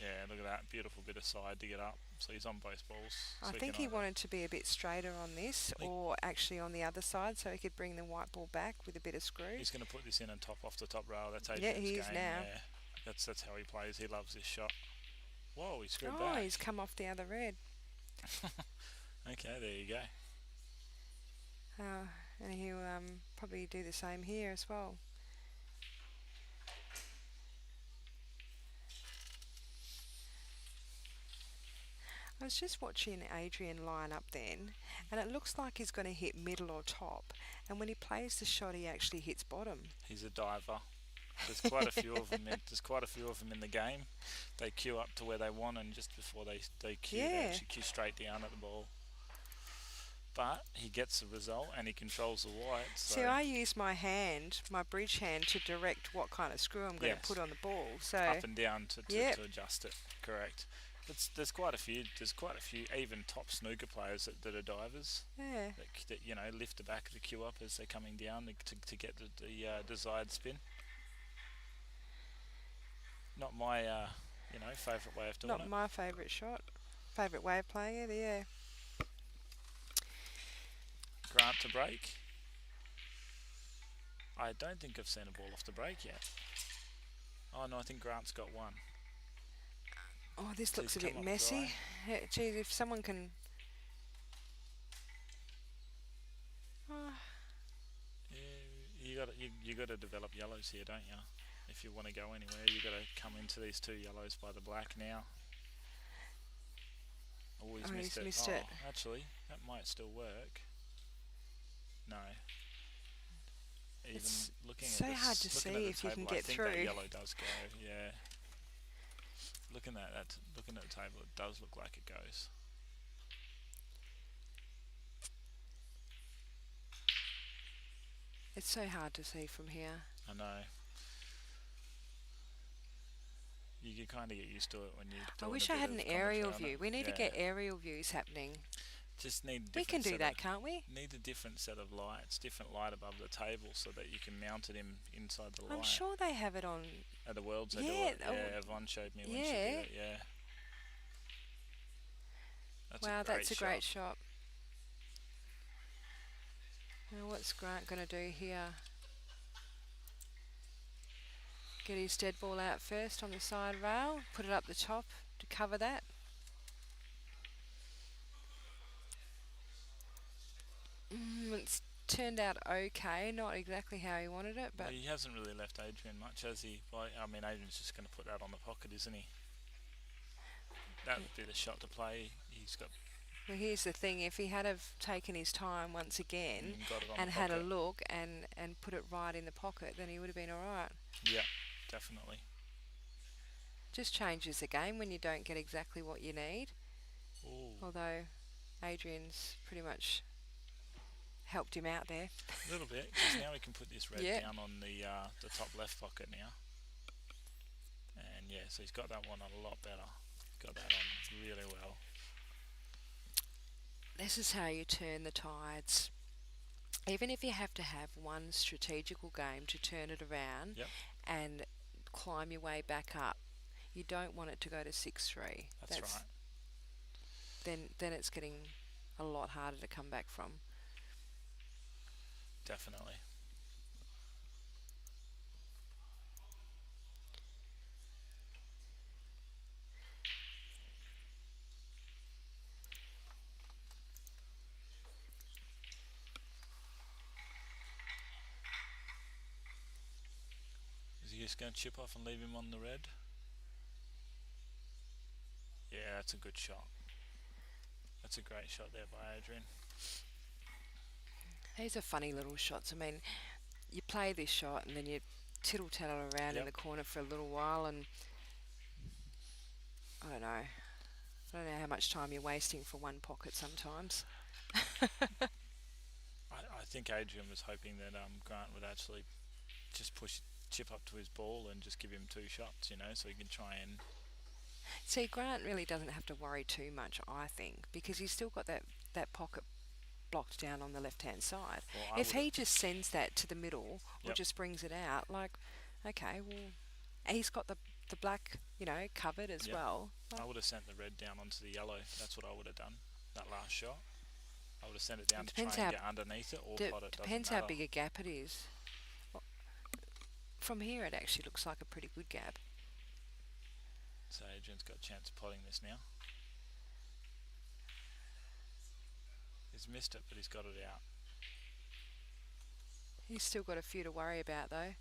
Yeah, look at that beautiful bit of side to get up. So he's on both balls. I So think can he either- wanted to be a bit straighter on this, think- or actually on the other side, so he could bring the white ball back with a bit of screw. He's going to put this in and top off the top rail. That's Yeah, Adrian's he is game. now. Yeah, that's how he plays. He loves this shot. Whoa, he screwed Oh, back. he's come off the other red. Okay, there you go. And he'll probably do the same here as well. I was just watching Adrian line up then, and it looks like he's going to hit middle or top. And when he plays the shot, he actually hits bottom. He's a diver. There's quite a few of them. There's quite a few of them in the game. They queue up to where they want, and just before they queue, they actually queue straight down at the ball. But he gets the result, and he controls the white. So I use my hand, my bridge hand, to direct what kind of screw I'm going to put on the ball. So up and down to adjust it. Correct. There's quite a few. There's quite a few even top snooker players that are divers. Yeah. That lift the back of the queue up as they're coming down to get the desired spin. Not my favourite way of doing it. Not my favourite shot. Favourite way of playing it. Yeah. Grant to break. I don't think I've seen a ball off the break yet. Oh no, I think Grant's got one. Oh, this looks a bit messy. Geez, if someone can. Yeah, you got to develop yellows here, don't you? If you want to go anywhere, you got to come into these two yellows by the black now. Oh, he's missed it. Actually, that might still work. No. Even it's looking so at this, hard to see if you can get through. I think that yellow does go. Yeah. Looking at the table, it does look like it goes. It's so hard to see from here. I know. You can kind of get used to it when you. I wish I had an aerial view. We need to get aerial views happening. Just need. We can do that, can't we? Need a different set of lights, different light above the table, so that you can mount it inside the light. I'm sure they have it on. At the Worlds, they do it. Yeah, Yvonne showed me when she did it. Yeah. That's a great shot. Now, what's Grant going to do here? Get his dead ball out first on the side rail, put it up the top to cover that. It's turned out okay, not exactly how he wanted it, but he hasn't really left Adrian much, has he? I mean, Adrian's just going to put that on the pocket, isn't he? That would be the shot to play. He's got. Well, here's the thing: if he had have taken his time once again and had a look and put it right in the pocket, then he would have been all right. Yeah, definitely. Just changes the game when you don't get exactly what you need. Ooh. Although Adrian's pretty much helped him out there. A little bit, because now we can put this red down on the top left pocket now. And yeah, so he's got that one on a lot better. Got that on really well. This is how you turn the tides. Even if you have to have one strategical game to turn it around and climb your way back up, you don't want it to go to 6-3. That's right. Then it's getting a lot harder to come back from. Definitely. Is he just going to chip off and leave him on the red? Yeah, that's a good shot. That's a great shot there by Adrian. These are funny little shots. I mean, you play this shot and then you tittle-tattle around in the corner for a little while, and I don't know how much time you're wasting for one pocket sometimes. I think Adrian was hoping that Grant would actually just chip up to his ball and just give him two shots, so he can try and... See, Grant really doesn't have to worry too much, I think, because he's still got that pocket blocked down on the left-hand side. Well, if he just sends that to the middle or just brings it out, okay, well, he's got the black, covered as well. I would have sent the red down onto the yellow. That's what I would have done, that last shot. I would have sent it down to try and get underneath it or pot it. Depends how big a gap it is. From here, it actually looks like a pretty good gap. So Adrian's got a chance of potting this now. He's missed it, but he's got it out. He's still got a few to worry about, though.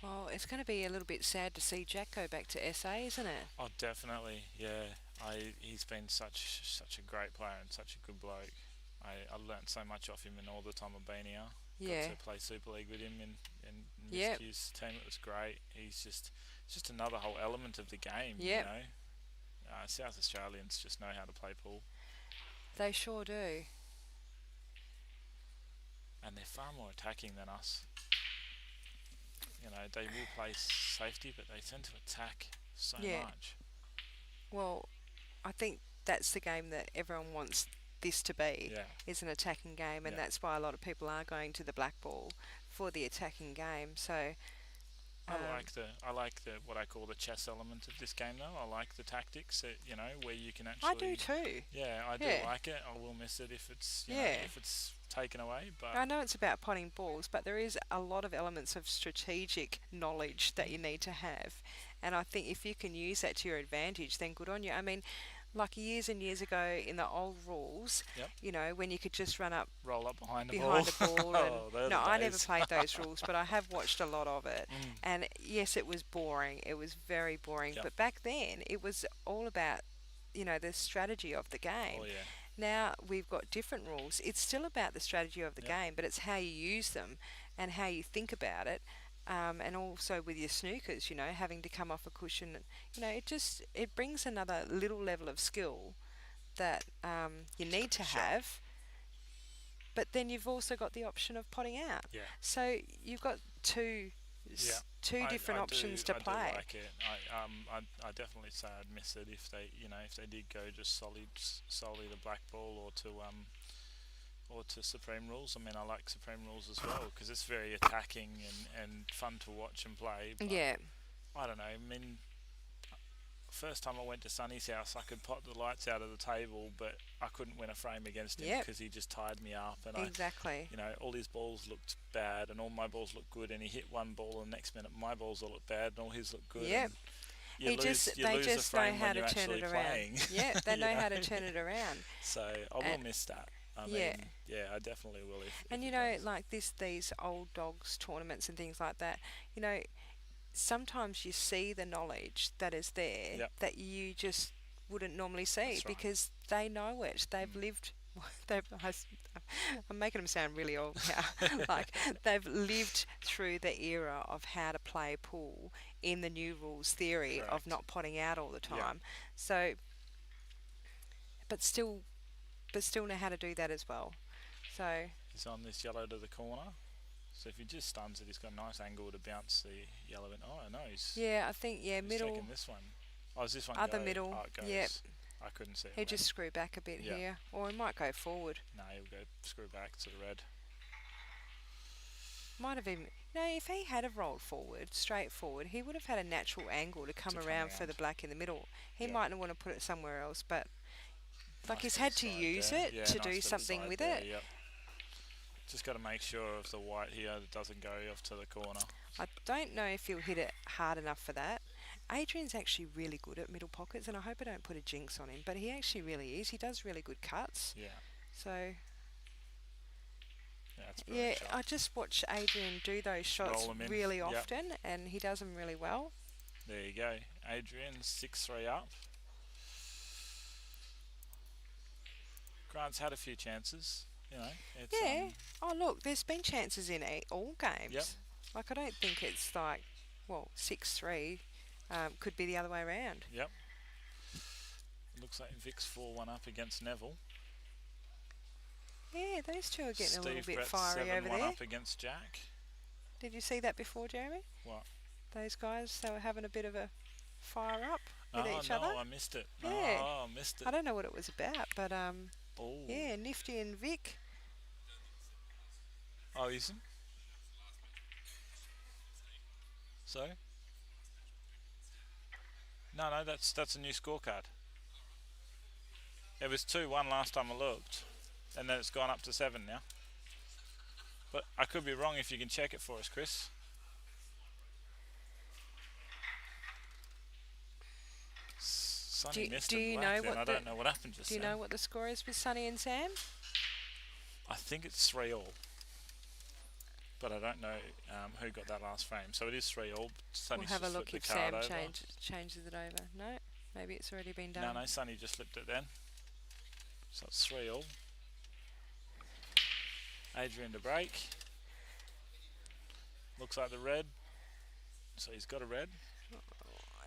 Well, it's going to be a little bit sad to see Jack go back to SA, isn't it? Oh, definitely. Yeah, he's been such a great player and such a good bloke. I learnt so much off him in all the time I've been here. Yeah. Got to play Super League with him in Miss Yep. Q's team. It was great. He's just another whole element of the game. Yep. You know, South Australians just know how to play pool, They sure do. and they're far more attacking than us. You know, they will play safety, but they tend to attack so Yeah. much. Well, I think that's the game that everyone wants this to be, Yeah. is an attacking game, and Yeah. that's why a lot of people are going to the black ball for the attacking game. So I like the what I call the chess element of this game though. I like the tactics that, you know, where you can actually I do too. Yeah, I do Yeah. like it. I will miss it if it's you know, Yeah. if it's taken away, but I know it's about potting balls, but there is a lot of elements of strategic knowledge that you need to have. And I think if you can use that to your advantage, then good on you. I mean, like years and years ago in the old rules, Yep. you know, when you could just run up roll up behind the behind ball. the ball. Oh, And they're no, the I never days. played those rules, but I have watched a lot of it. Mm. And yes, it was boring. It was very boring. Yep. But back then, it was all about, you know, the strategy of the game. Oh yeah. Now we've got different rules. It's still about the strategy of the Yep. game, but it's how you use them and how you think about it. And also with your snookers, you know, having to come off a cushion, you know, it brings another little level of skill that you need to Sure. have. But then you've also got the option of potting out. Yeah. So you've got two Yeah. different options to play. I do like it. I definitely say I'd miss it if they did go just solely the black ball or to Supreme Rules. I mean, I like Supreme Rules as well because it's very attacking and fun to watch and play. But Yeah. I don't know. I mean, first time I went to Sonny's house, I could pot the lights out of the table, but I couldn't win a frame against him Yep. because he just tied me up. And Exactly. you know, all his balls looked bad and all my balls looked good, and he hit one ball and the next minute my balls all looked bad and all his looked good. Yep. And you They lose just a know frame how when to you're turn it actually around. playing. Yeah, they know You how to turn it around. So I will And- miss that. I Yeah. mean, yeah, I definitely will. If And it you know, does. like these old dogs tournaments and things like that, you know, sometimes you see the knowledge that is there Yep. that you just wouldn't normally see That's right. because they know it. They've lived. I'm making them sound really old now. Like they've lived through the era of how to play pool in the new rules theory of Correct. not potting out all the Yeah. time. So, but still know how to do that as well. So He's on this yellow to the corner. So if he just stuns it, he's got a nice angle to bounce the yellow in. Oh no, he's I think he's middle. taking this one. Oh, is this one Other go? middle, Oh, it goes. yep. I couldn't see it. He'll then. just screw back a bit Yeah. here, or he might go forward. No, he'll go screw back to the red. Might have even. No, if he had have rolled forward, straight forward, he would have had a natural angle to come around for the black in the middle. He Yeah. mightn't want to put it somewhere else, but like Nice he's bit had of to side use there. it Yeah, to nice do bit of something side with there, it. Yep. Just got to make sure of the white here that doesn't go off to the corner. I don't know if he'll hit it hard enough for that. Adrian's actually really good at middle pockets, and I hope I don't put a jinx on him, but he actually really is. He does really good cuts. Yeah, So, that's yeah, brilliant shot. I just watch Adrian do those shots Roll 'em in. really Yep. often, and he does them really well. There you go. Adrian, 6-3 up. Grant's had a few chances. You know, it's Yeah. Oh, look, there's been chances in all games. Yep. Like, I don't think it's like, well, 6-3 could be the other way around. Yep. Looks like Vic's 4-1 up against Neville. Yeah, those two are getting Steve a little bit Brett's fiery over 7-1 there. up against Jack. Did you see that before, Jeremy? What? Those guys, they were having a bit of a fire up with Oh each no, other. I missed it. Yeah. Oh, I missed it. I don't know what it was about, but Oh. yeah, Nifty and Vic. Oh, isn't? So? No, that's a new scorecard. It was 2-1 last time I looked, and then it's gone up to 7 now. But I could be wrong if you can check it for us, Chris. Sonny missed do a you black know then. what I the don't know what happened just do you then. know what the score is with Sonny and Sam? I think it's 3-all. But I don't know who got that last frame. So it is 3-all. We'll Sonny's have a just look flipped if the card Sam over. changes it over. No, maybe it's already been No, done. Sonny just flipped it then. So it's 3-all. Adrian to break. Looks like the red. So he's got a red.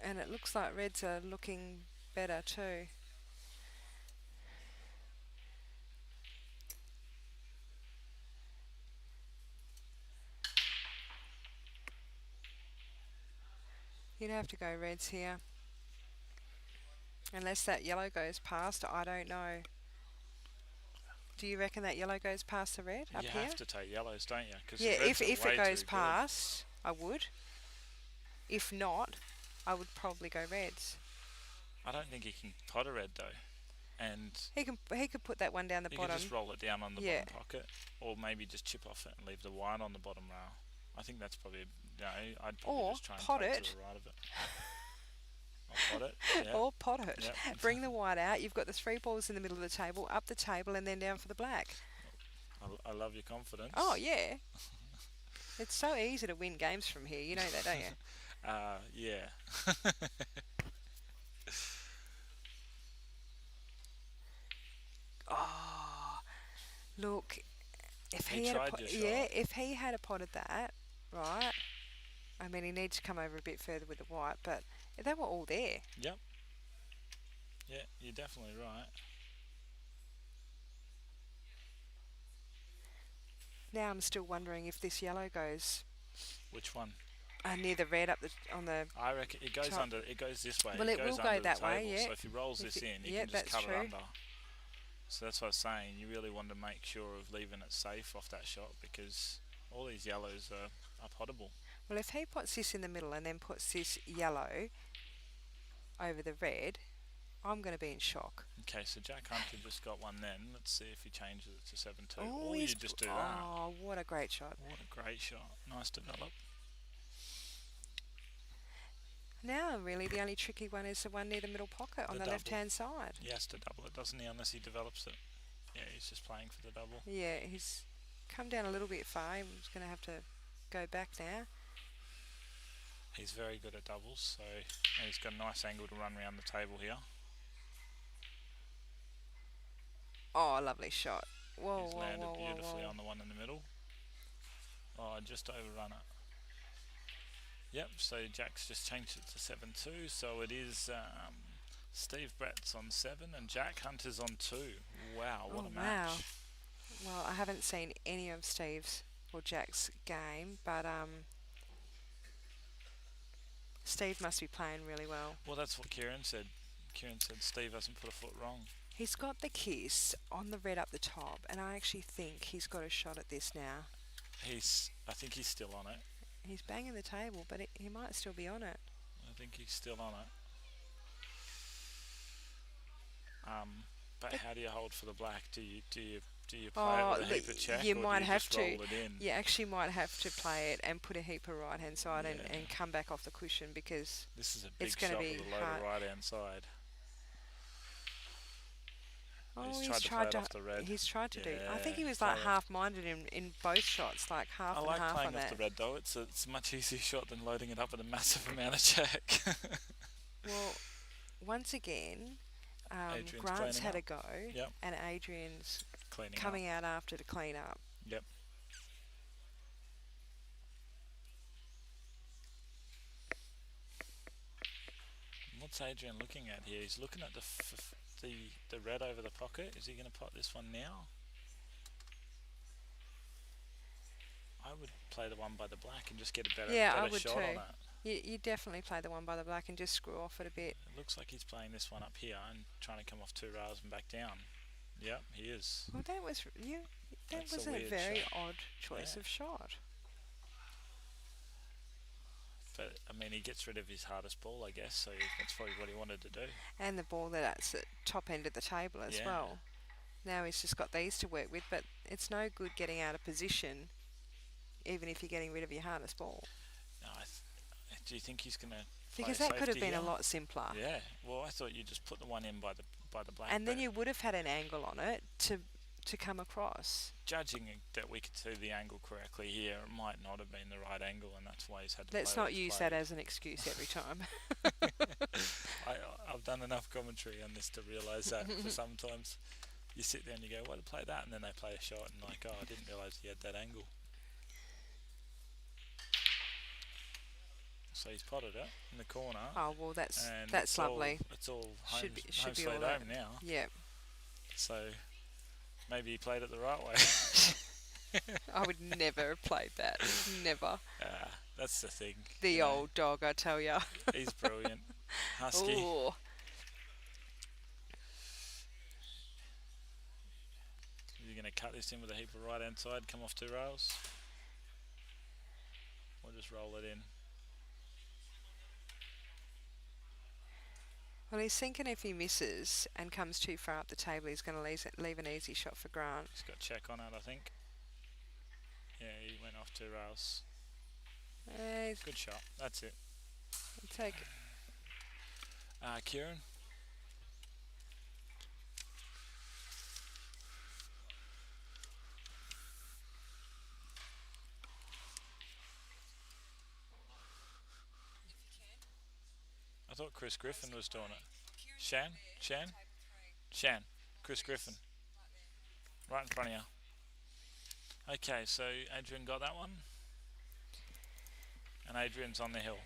And it looks like reds are looking better too. You'd have to go reds here. Unless that yellow goes past, I don't know. Do you reckon that yellow goes past the red up You here? have to take yellows, don't you? Because Yeah, the reds if are it way goes too past, I would. If not, I would probably go reds. good. I don't think he can pot a red though. And He could put that one down the you bottom. can just roll it down on the Yeah. bottom pocket, or maybe just chip off it and leave the white on the bottom rail. I think that's probably I'd probably Or just try and pot play it. to the right of it. I'll pot it. Yeah. Or pot it. Yep. Bring the white out. You've got the three balls in the middle of the table, up the table, and then down for the black. I love your confidence. Oh yeah. It's so easy to win games from here. You know that, don't you? Yeah. Oh, look. If He he had tried your shot. if he had a potted that, right? I mean, he needs to come over a bit further with the white, but they were all there. Yep. Yeah, you're definitely right. Now I'm still wondering if this yellow goes Which one? near the red up on the. I reckon it goes top. under. It goes this way. Well, it goes will go under the that way, table, yeah. So if he rolls If this it- in, he yeah, can just that's cut true. it under. So that's what I was saying. You really want to make sure of leaving it safe off that shot because all these yellows are pottable. Well, if he puts this in the middle and then puts this yellow over the red, I'm going to be in shock. Okay, so Jack Hunter just got one then. Let's see if he changes it to 7-2. Oh, Or you he's just do that. Oh, what a great shot! What a great shot. Nice develop. Now, really, the only tricky one is the one near the middle pocket on The the double. left-hand side. He has to double it, doesn't he? Unless he develops it. Yeah, he's just playing for the double. Yeah, he's come down a little bit far. He's going to have to go back now. He's very good at doubles, so and he's got a nice angle to run around the table here. Oh, lovely shot. Whoa, He's whoa, landed whoa, whoa, beautifully whoa. on the one in the middle. Oh, just overrun it. Yep, so Jack's just changed it to 7-2, so it is Steve Brett's on 7 and Jack Hunter's on 2. Wow, what Oh, a match. wow. Well, I haven't seen any of Steve's or Jack's game, but Steve must be playing really well. Well, that's what Kieran said. Kieran said Steve hasn't put a foot wrong. He's got the kiss on the red up the top, and I actually think he's got a shot at this now. I think he's still on it. He's banging the table, but he might still be on it. I think he's still on it. But how do you hold for the black? Do you play it with a heap of check, you or might do you have just to. roll it in? You actually might have to play it and put a heap of right hand side Yeah. and come back off the cushion because This is a it's big gonna shot be with a load hard. of right hand side. he's tried to play it off the red. He's tried to do. I think he Yeah, was like play it. half-minded in both shots, like half I and like half playing on off that. the red though. It's a much easier shot than loading it up with a massive amount of check. Well, once again, Adrian's Grant's cleaning had up. a go, Yep. and Adrian's Cleaning coming out after to clean up. up. Yep. What's Adrian looking at here? He's looking at the red over the pocket. Is he going to pot this one now? I would play the one by the black and just get a better, Yeah, I better would shot too. on it. You definitely play the one by the black and just screw off it a bit. It looks like he's playing this one up here and trying to come off 2 rails and back down. Yep, he is. Well, that was That's a was a weird very shot. odd choice Yeah. of shot. But I mean, he gets rid of his hardest ball, I guess. So that's probably what he wanted to do. And the ball that's at top end of the table as Yeah. well. Now he's just got these to work with, but it's no good getting out of position even if you're getting rid of your hardest ball. No, do you think he's going to play Because that could have safety been a here? lot simpler. Yeah. Well, I thought you just put the one in by the black. And then but you would have had an angle on it to come across. judging that we could see the angle correctly here, it might not have been the right angle, and that's why he's had to Let's play. not use that as an excuse every time. I've done enough commentary on this to realise that. For sometimes you sit there and you go, "Why to play that?" And then they play a shot and like, "Oh, I didn't realise he had that angle." So he's potted it in the corner. Oh well, that's and lovely. It's all Should home, be home all sweet that. home now. Yeah. So maybe he played it the right way. I would never have played that. Never. That's the thing. The old dog, I tell ya. He's brilliant. Husky. Ooh. You're going to cut this in with a heap of right hand side, come off 2 rails. We'll just roll it in. Well, he's thinking if he misses and comes too far up the table, he's going to leave an easy shot for Grant. He's got check on it, I think. Yeah, he went off 2 rails. Good shot. That's it. Take Kieran. I thought Chris Griffin was doing it. Shan? Chris Griffin. Right in front of you. Okay, so Adrian got that one. And Adrian's on the hill.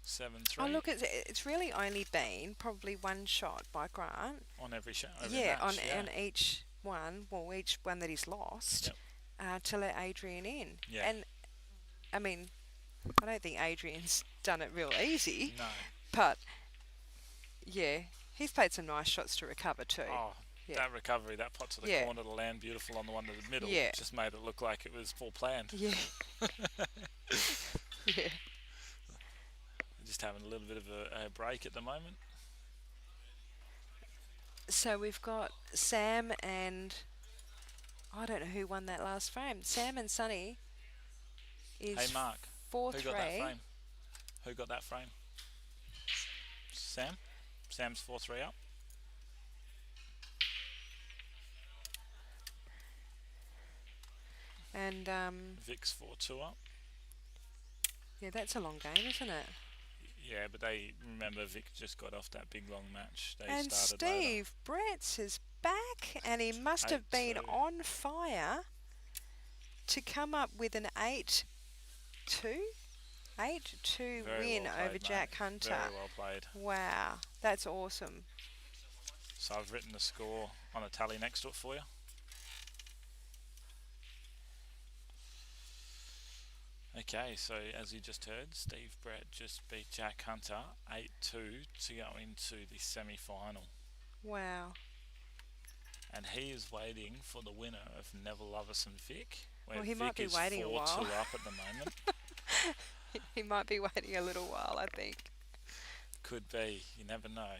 7-3. Oh, look, it's really only been probably one shot by Grant. On every shot. Yeah, match, on each one. Well, each one that he's lost. Yep. To let Adrian in. Yeah. And, I mean, I don't think Adrian's done it real easy. No. But, yeah, he's played some nice shots to recover too. Oh, yeah. That recovery, that pot to the corner to land beautiful on the one to the middle, just made it look like it was full planned. Yeah. Yeah. Just having a little bit of a break at the moment. So we've got Sam and I don't know who won that last frame. Sam and Sonny is Hey Mark, 4-3. who got that frame? Who got that frame? Sam? Sam's 4-3 up. And Vic's 4-2 up. yeah, that's a long game, isn't it? Yeah, but remember Vic just got off that big long match. They and started Steve Bretts is back, and he must have been on fire to come up with an 8-2 win over Jack Hunter. Very well played. Wow, that's awesome. So I've written the score on a tally next to it for you. Okay, so as you just heard, Steve Brett just beat Jack Hunter 8-2 to go into the semi-final. Wow. And he is waiting for the winner of Neville Lovison Vic. Well, he might be waiting a while. 4-2 up at the moment. He might be waiting a little while, I think. Could be. You never know.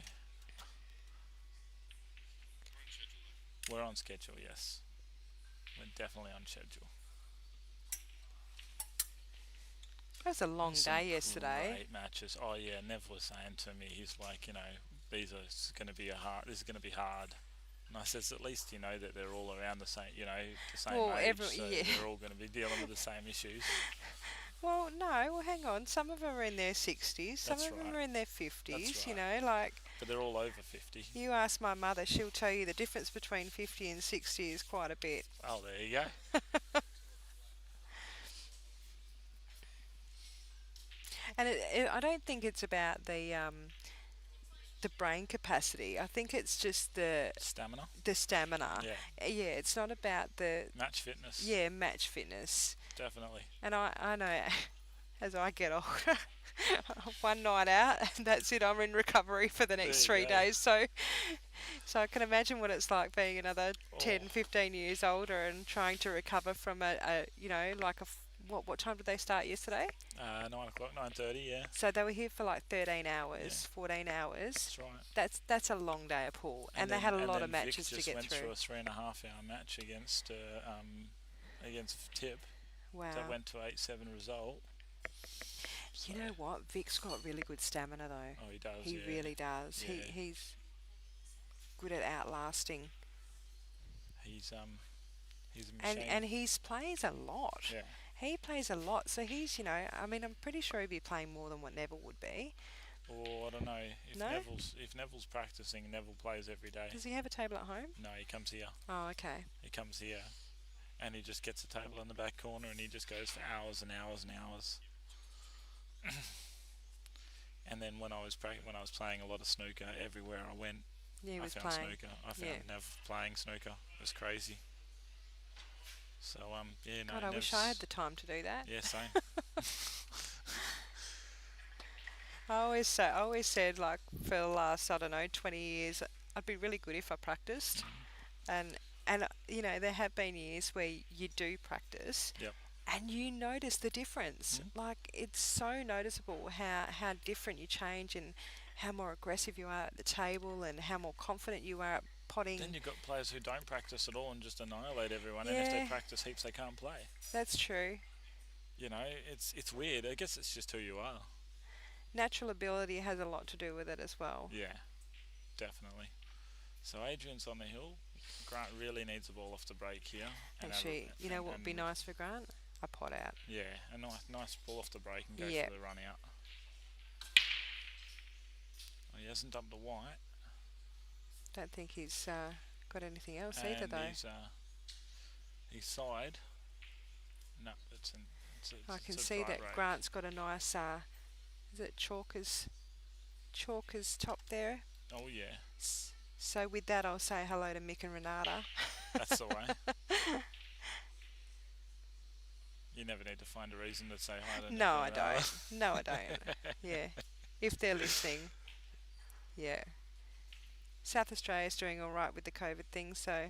We're on schedule, yes. We're definitely on schedule. It was a long day yesterday. Great matches. Oh yeah, Nev was saying to me, he's like, this is going to be hard. And I says, at least you know that they're all around the same, the same age, so they're all going to be dealing with the same issues. Well, no, hang on. Some of them are in their 60s, some of them are in their 50s, But they're all over 50. You ask my mother, she'll tell you the difference between 50 and 60 is quite a bit. Oh, there you go. And I don't think it's about the brain capacity. I think it's just the stamina. The stamina. Yeah. Yeah, it's not about the match fitness. Yeah, match fitness. Definitely. And I know as I get older, one night out and that's it. I'm in recovery for the next 3 days. So I can imagine what it's like being another 10, 15 years older and trying to recover from What time did they start yesterday? 9 o'clock, 9:30. Yeah, So they were here for like 13 yeah, hours, 14 hours. that's right. That's a long day of pool, and they had a lot of Vic matches to just get went through through. a 3.5 hour match against Tip that Wow. went to 8-7 result. So, You know what? Vic's got really good stamina though. oh, he does. He Yeah, really does. yeah. He's good at outlasting, He's he's a and machine. he plays a lot. Yeah. He plays a lot, so he's I mean I'm pretty sure he'd be playing more than what Neville would be. Or I don't know if No? Neville's practicing. Neville plays every day. Does he have a table at home? No, he comes here. Oh, okay. He comes here, and he just gets a table in the back corner, and he just goes for hours and hours and hours. And then when I was playing a lot of snooker, everywhere I went, Yeah, he I was found playing. snooker. I found Yeah. Nev playing snooker. It was crazy. So yeah, no, God, I wish I had the time to do that. yeah, same. I always said like for the last I don't know 20 years, I'd be really good if I practiced, and there have been years where you do practice, Yep. and you notice the difference. Mm. Like it's so noticeable how different you change and how more aggressive you are at the table and how more confident you are at potting. Then you've got players who don't practice at all and just annihilate everyone. And if they Yeah, practice heaps, they can't play. that's true. You know, it's weird. I guess it's just who you are. Natural ability has a lot to do with it as well. Yeah, definitely. So Adrian's on the hill. Grant really needs the ball off the break here. Actually, you know what would be nice for Grant? A pot out. Yeah, a nice ball off the break and go Yep. for the run out. Oh, he hasn't dumped a white. Don't think he's got anything else either And though. his side. No, I can it's a see dry that break. Grant's got a nice is it Chalker's top there. Oh yeah, So with that I'll say hello to Mick and Renata. that's the way. You never need to find a reason to say hi to No, I Nick and don't. No, I don't. Yeah. If they're listening. Yeah. South Australia's doing all right with the COVID thing, so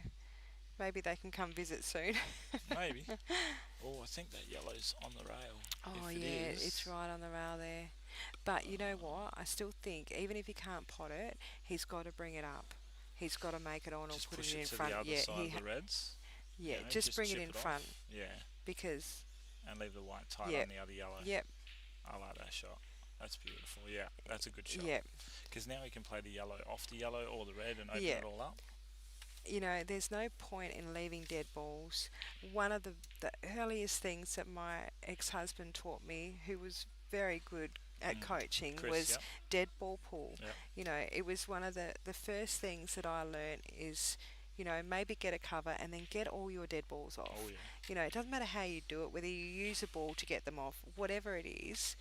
maybe they can come visit soon. Maybe. Oh, I think that yellow's on the rail. Oh If it yeah, is, it's right on the rail there. But you know what? I still think even if he can't pot it, he's got to bring it up. He's got to make it on or just put push it it in to front. the other Yeah, side of the reds. yeah, You know, just bring it chip in off. front Yeah, because and leave the white tight Yep. on the other yellow. yep, I like that shot. That's beautiful. Yeah, that's a good shot. yep. Because now he can play the yellow off the yellow or the red and open Yeah. it all up. You know, there's no point in leaving dead balls. One of the earliest things that my ex-husband taught me, who was very good at coaching, Chris, was yep. dead ball pool. Yep. You know, it was one of the first things that I learnt is, maybe get a cover and then get all your dead balls off. Oh yeah. You know, it doesn't matter how you do it, whether you use a ball to get them off, whatever it is,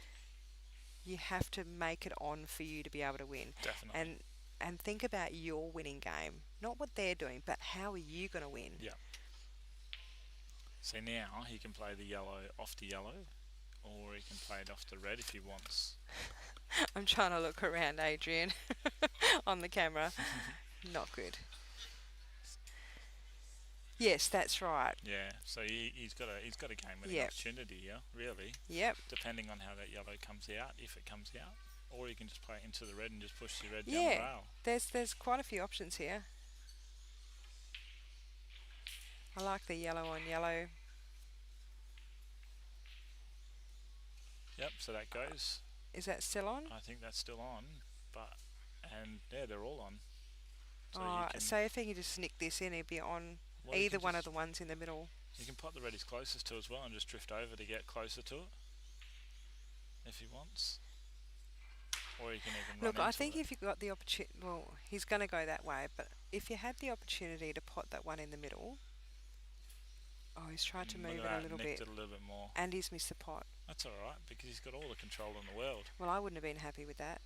you have to make it on for you to be able to win. Definitely. And think about your winning game, not what they're doing, but how are you going to win? Yeah. So now he can play the yellow off the yellow, or he can play it off the red if he wants. I'm trying to look around, Adrian, on the camera. Not good. Yes, that's right. Yeah. So he's got a game winning Yep. opportunity here, really, Yep. depending on how that yellow comes out, if it comes out, or he can just play it into the red and just push the red down the Yeah. rail. There's quite a few options here. I like the yellow on yellow. Yep. So that goes. Is that still on? I think that's still on, and yeah, they're all on. So you Oh, can, so if he can just nick this in, he'd be on well, you either can one of just- the ones in the middle. You can pot the red he's closest to as well and just drift over to get closer to it, if he wants. Or you can even Look, run I into think it. if you got the opportunity, well, he's going to go that way, but if you had the opportunity to pot that one in the middle, oh, he's tried to Look move at it a that, little nicked bit, it a little bit more. and he's missed the pot. That's alright, because he's got all the control in the world. Well, I wouldn't have been happy with that.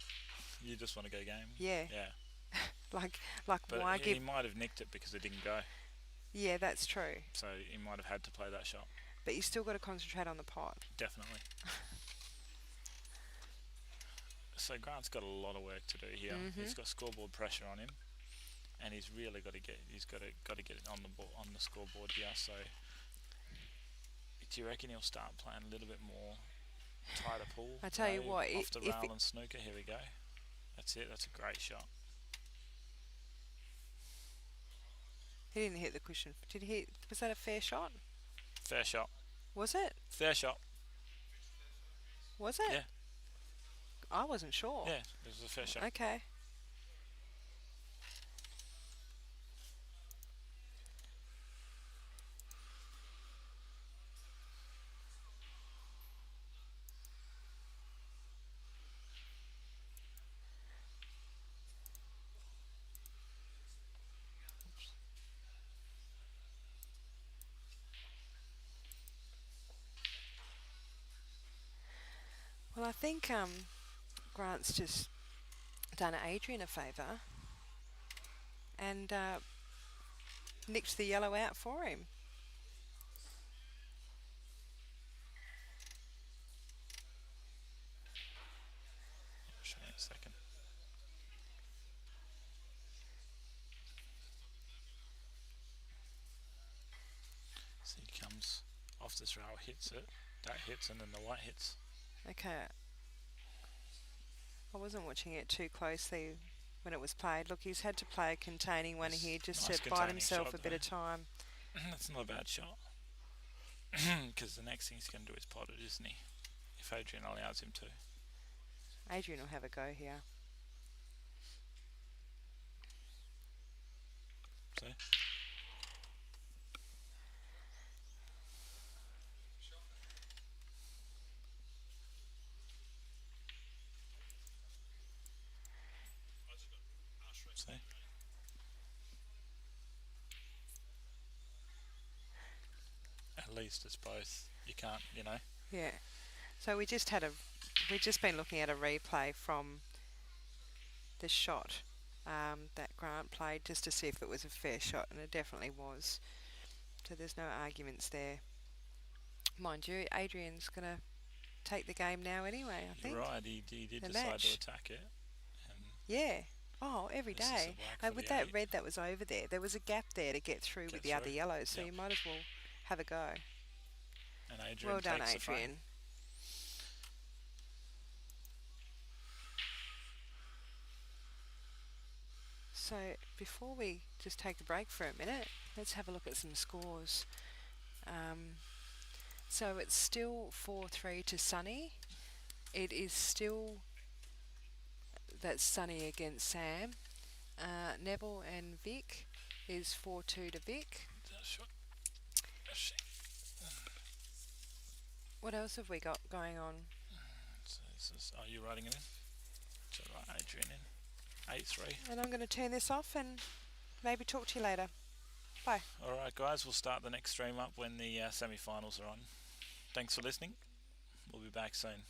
You just want to go game? Yeah. Yeah. Like But why he give? might have nicked it because it didn't go. Yeah, that's true. So he might have had to play that shot. But you still got to concentrate on the pot. Definitely. So Grant's got a lot of work to do here. Mhm. He's got scoreboard pressure on him, and he's really got to get. He's got to get it on the scoreboard here. So Do you reckon he'll start playing a little bit more tighter pool? I tell you what, off the if rail and snooker. Here we go. That's it. That's a great shot. he didn't hit the cushion. Did he? Was that a fair shot? Fair shot. Was it? Fair shot. Was it? Yeah. I wasn't sure. Yeah, it was a fair shot. Okay. Well, I think Grant's just done Adrian a favour and nicked the yellow out for him. I'll show you in a second. So he comes off this rail, hits it, that hits, and then the white hits. Okay. I wasn't watching it too closely when it was played. Look, he's had to play a containing one here just Nice to buy containing himself shot a bit of time. That's not a bad shot. Because the next thing he's going to do is pot it, isn't he? If Adrian allows him to. Adrian will have a go here. So. See? At least it's both. You can't, you know. Yeah. So we just been looking at a replay from the shot that Grant played just to see if it was a fair shot, and it definitely was. So there's no arguments there. Mind you, Adrian's going to take the game now anyway, I think. You're right, he did The decide match. to attack it. And Yeah. Oh, every this is a day. black for With the that 8. red that was over there was a gap there to get through with the other yellows, so Yep. you might as well have a go. And Adrian Well done, takes the frame. Adrian. So before we just take a break for a minute, let's have a look at some scores. So it's still 4-3 to Sunny. It is still, that's Sunny against Sam. Neville and Vic is 4-2 to Vic. What else have we got going on? So are you writing it in? So write Adrian in. 8-3. And I'm going to turn this off and maybe talk to you later. Bye. Alright guys, we'll start the next stream up when the semi-finals are on. Thanks for listening. We'll be back soon.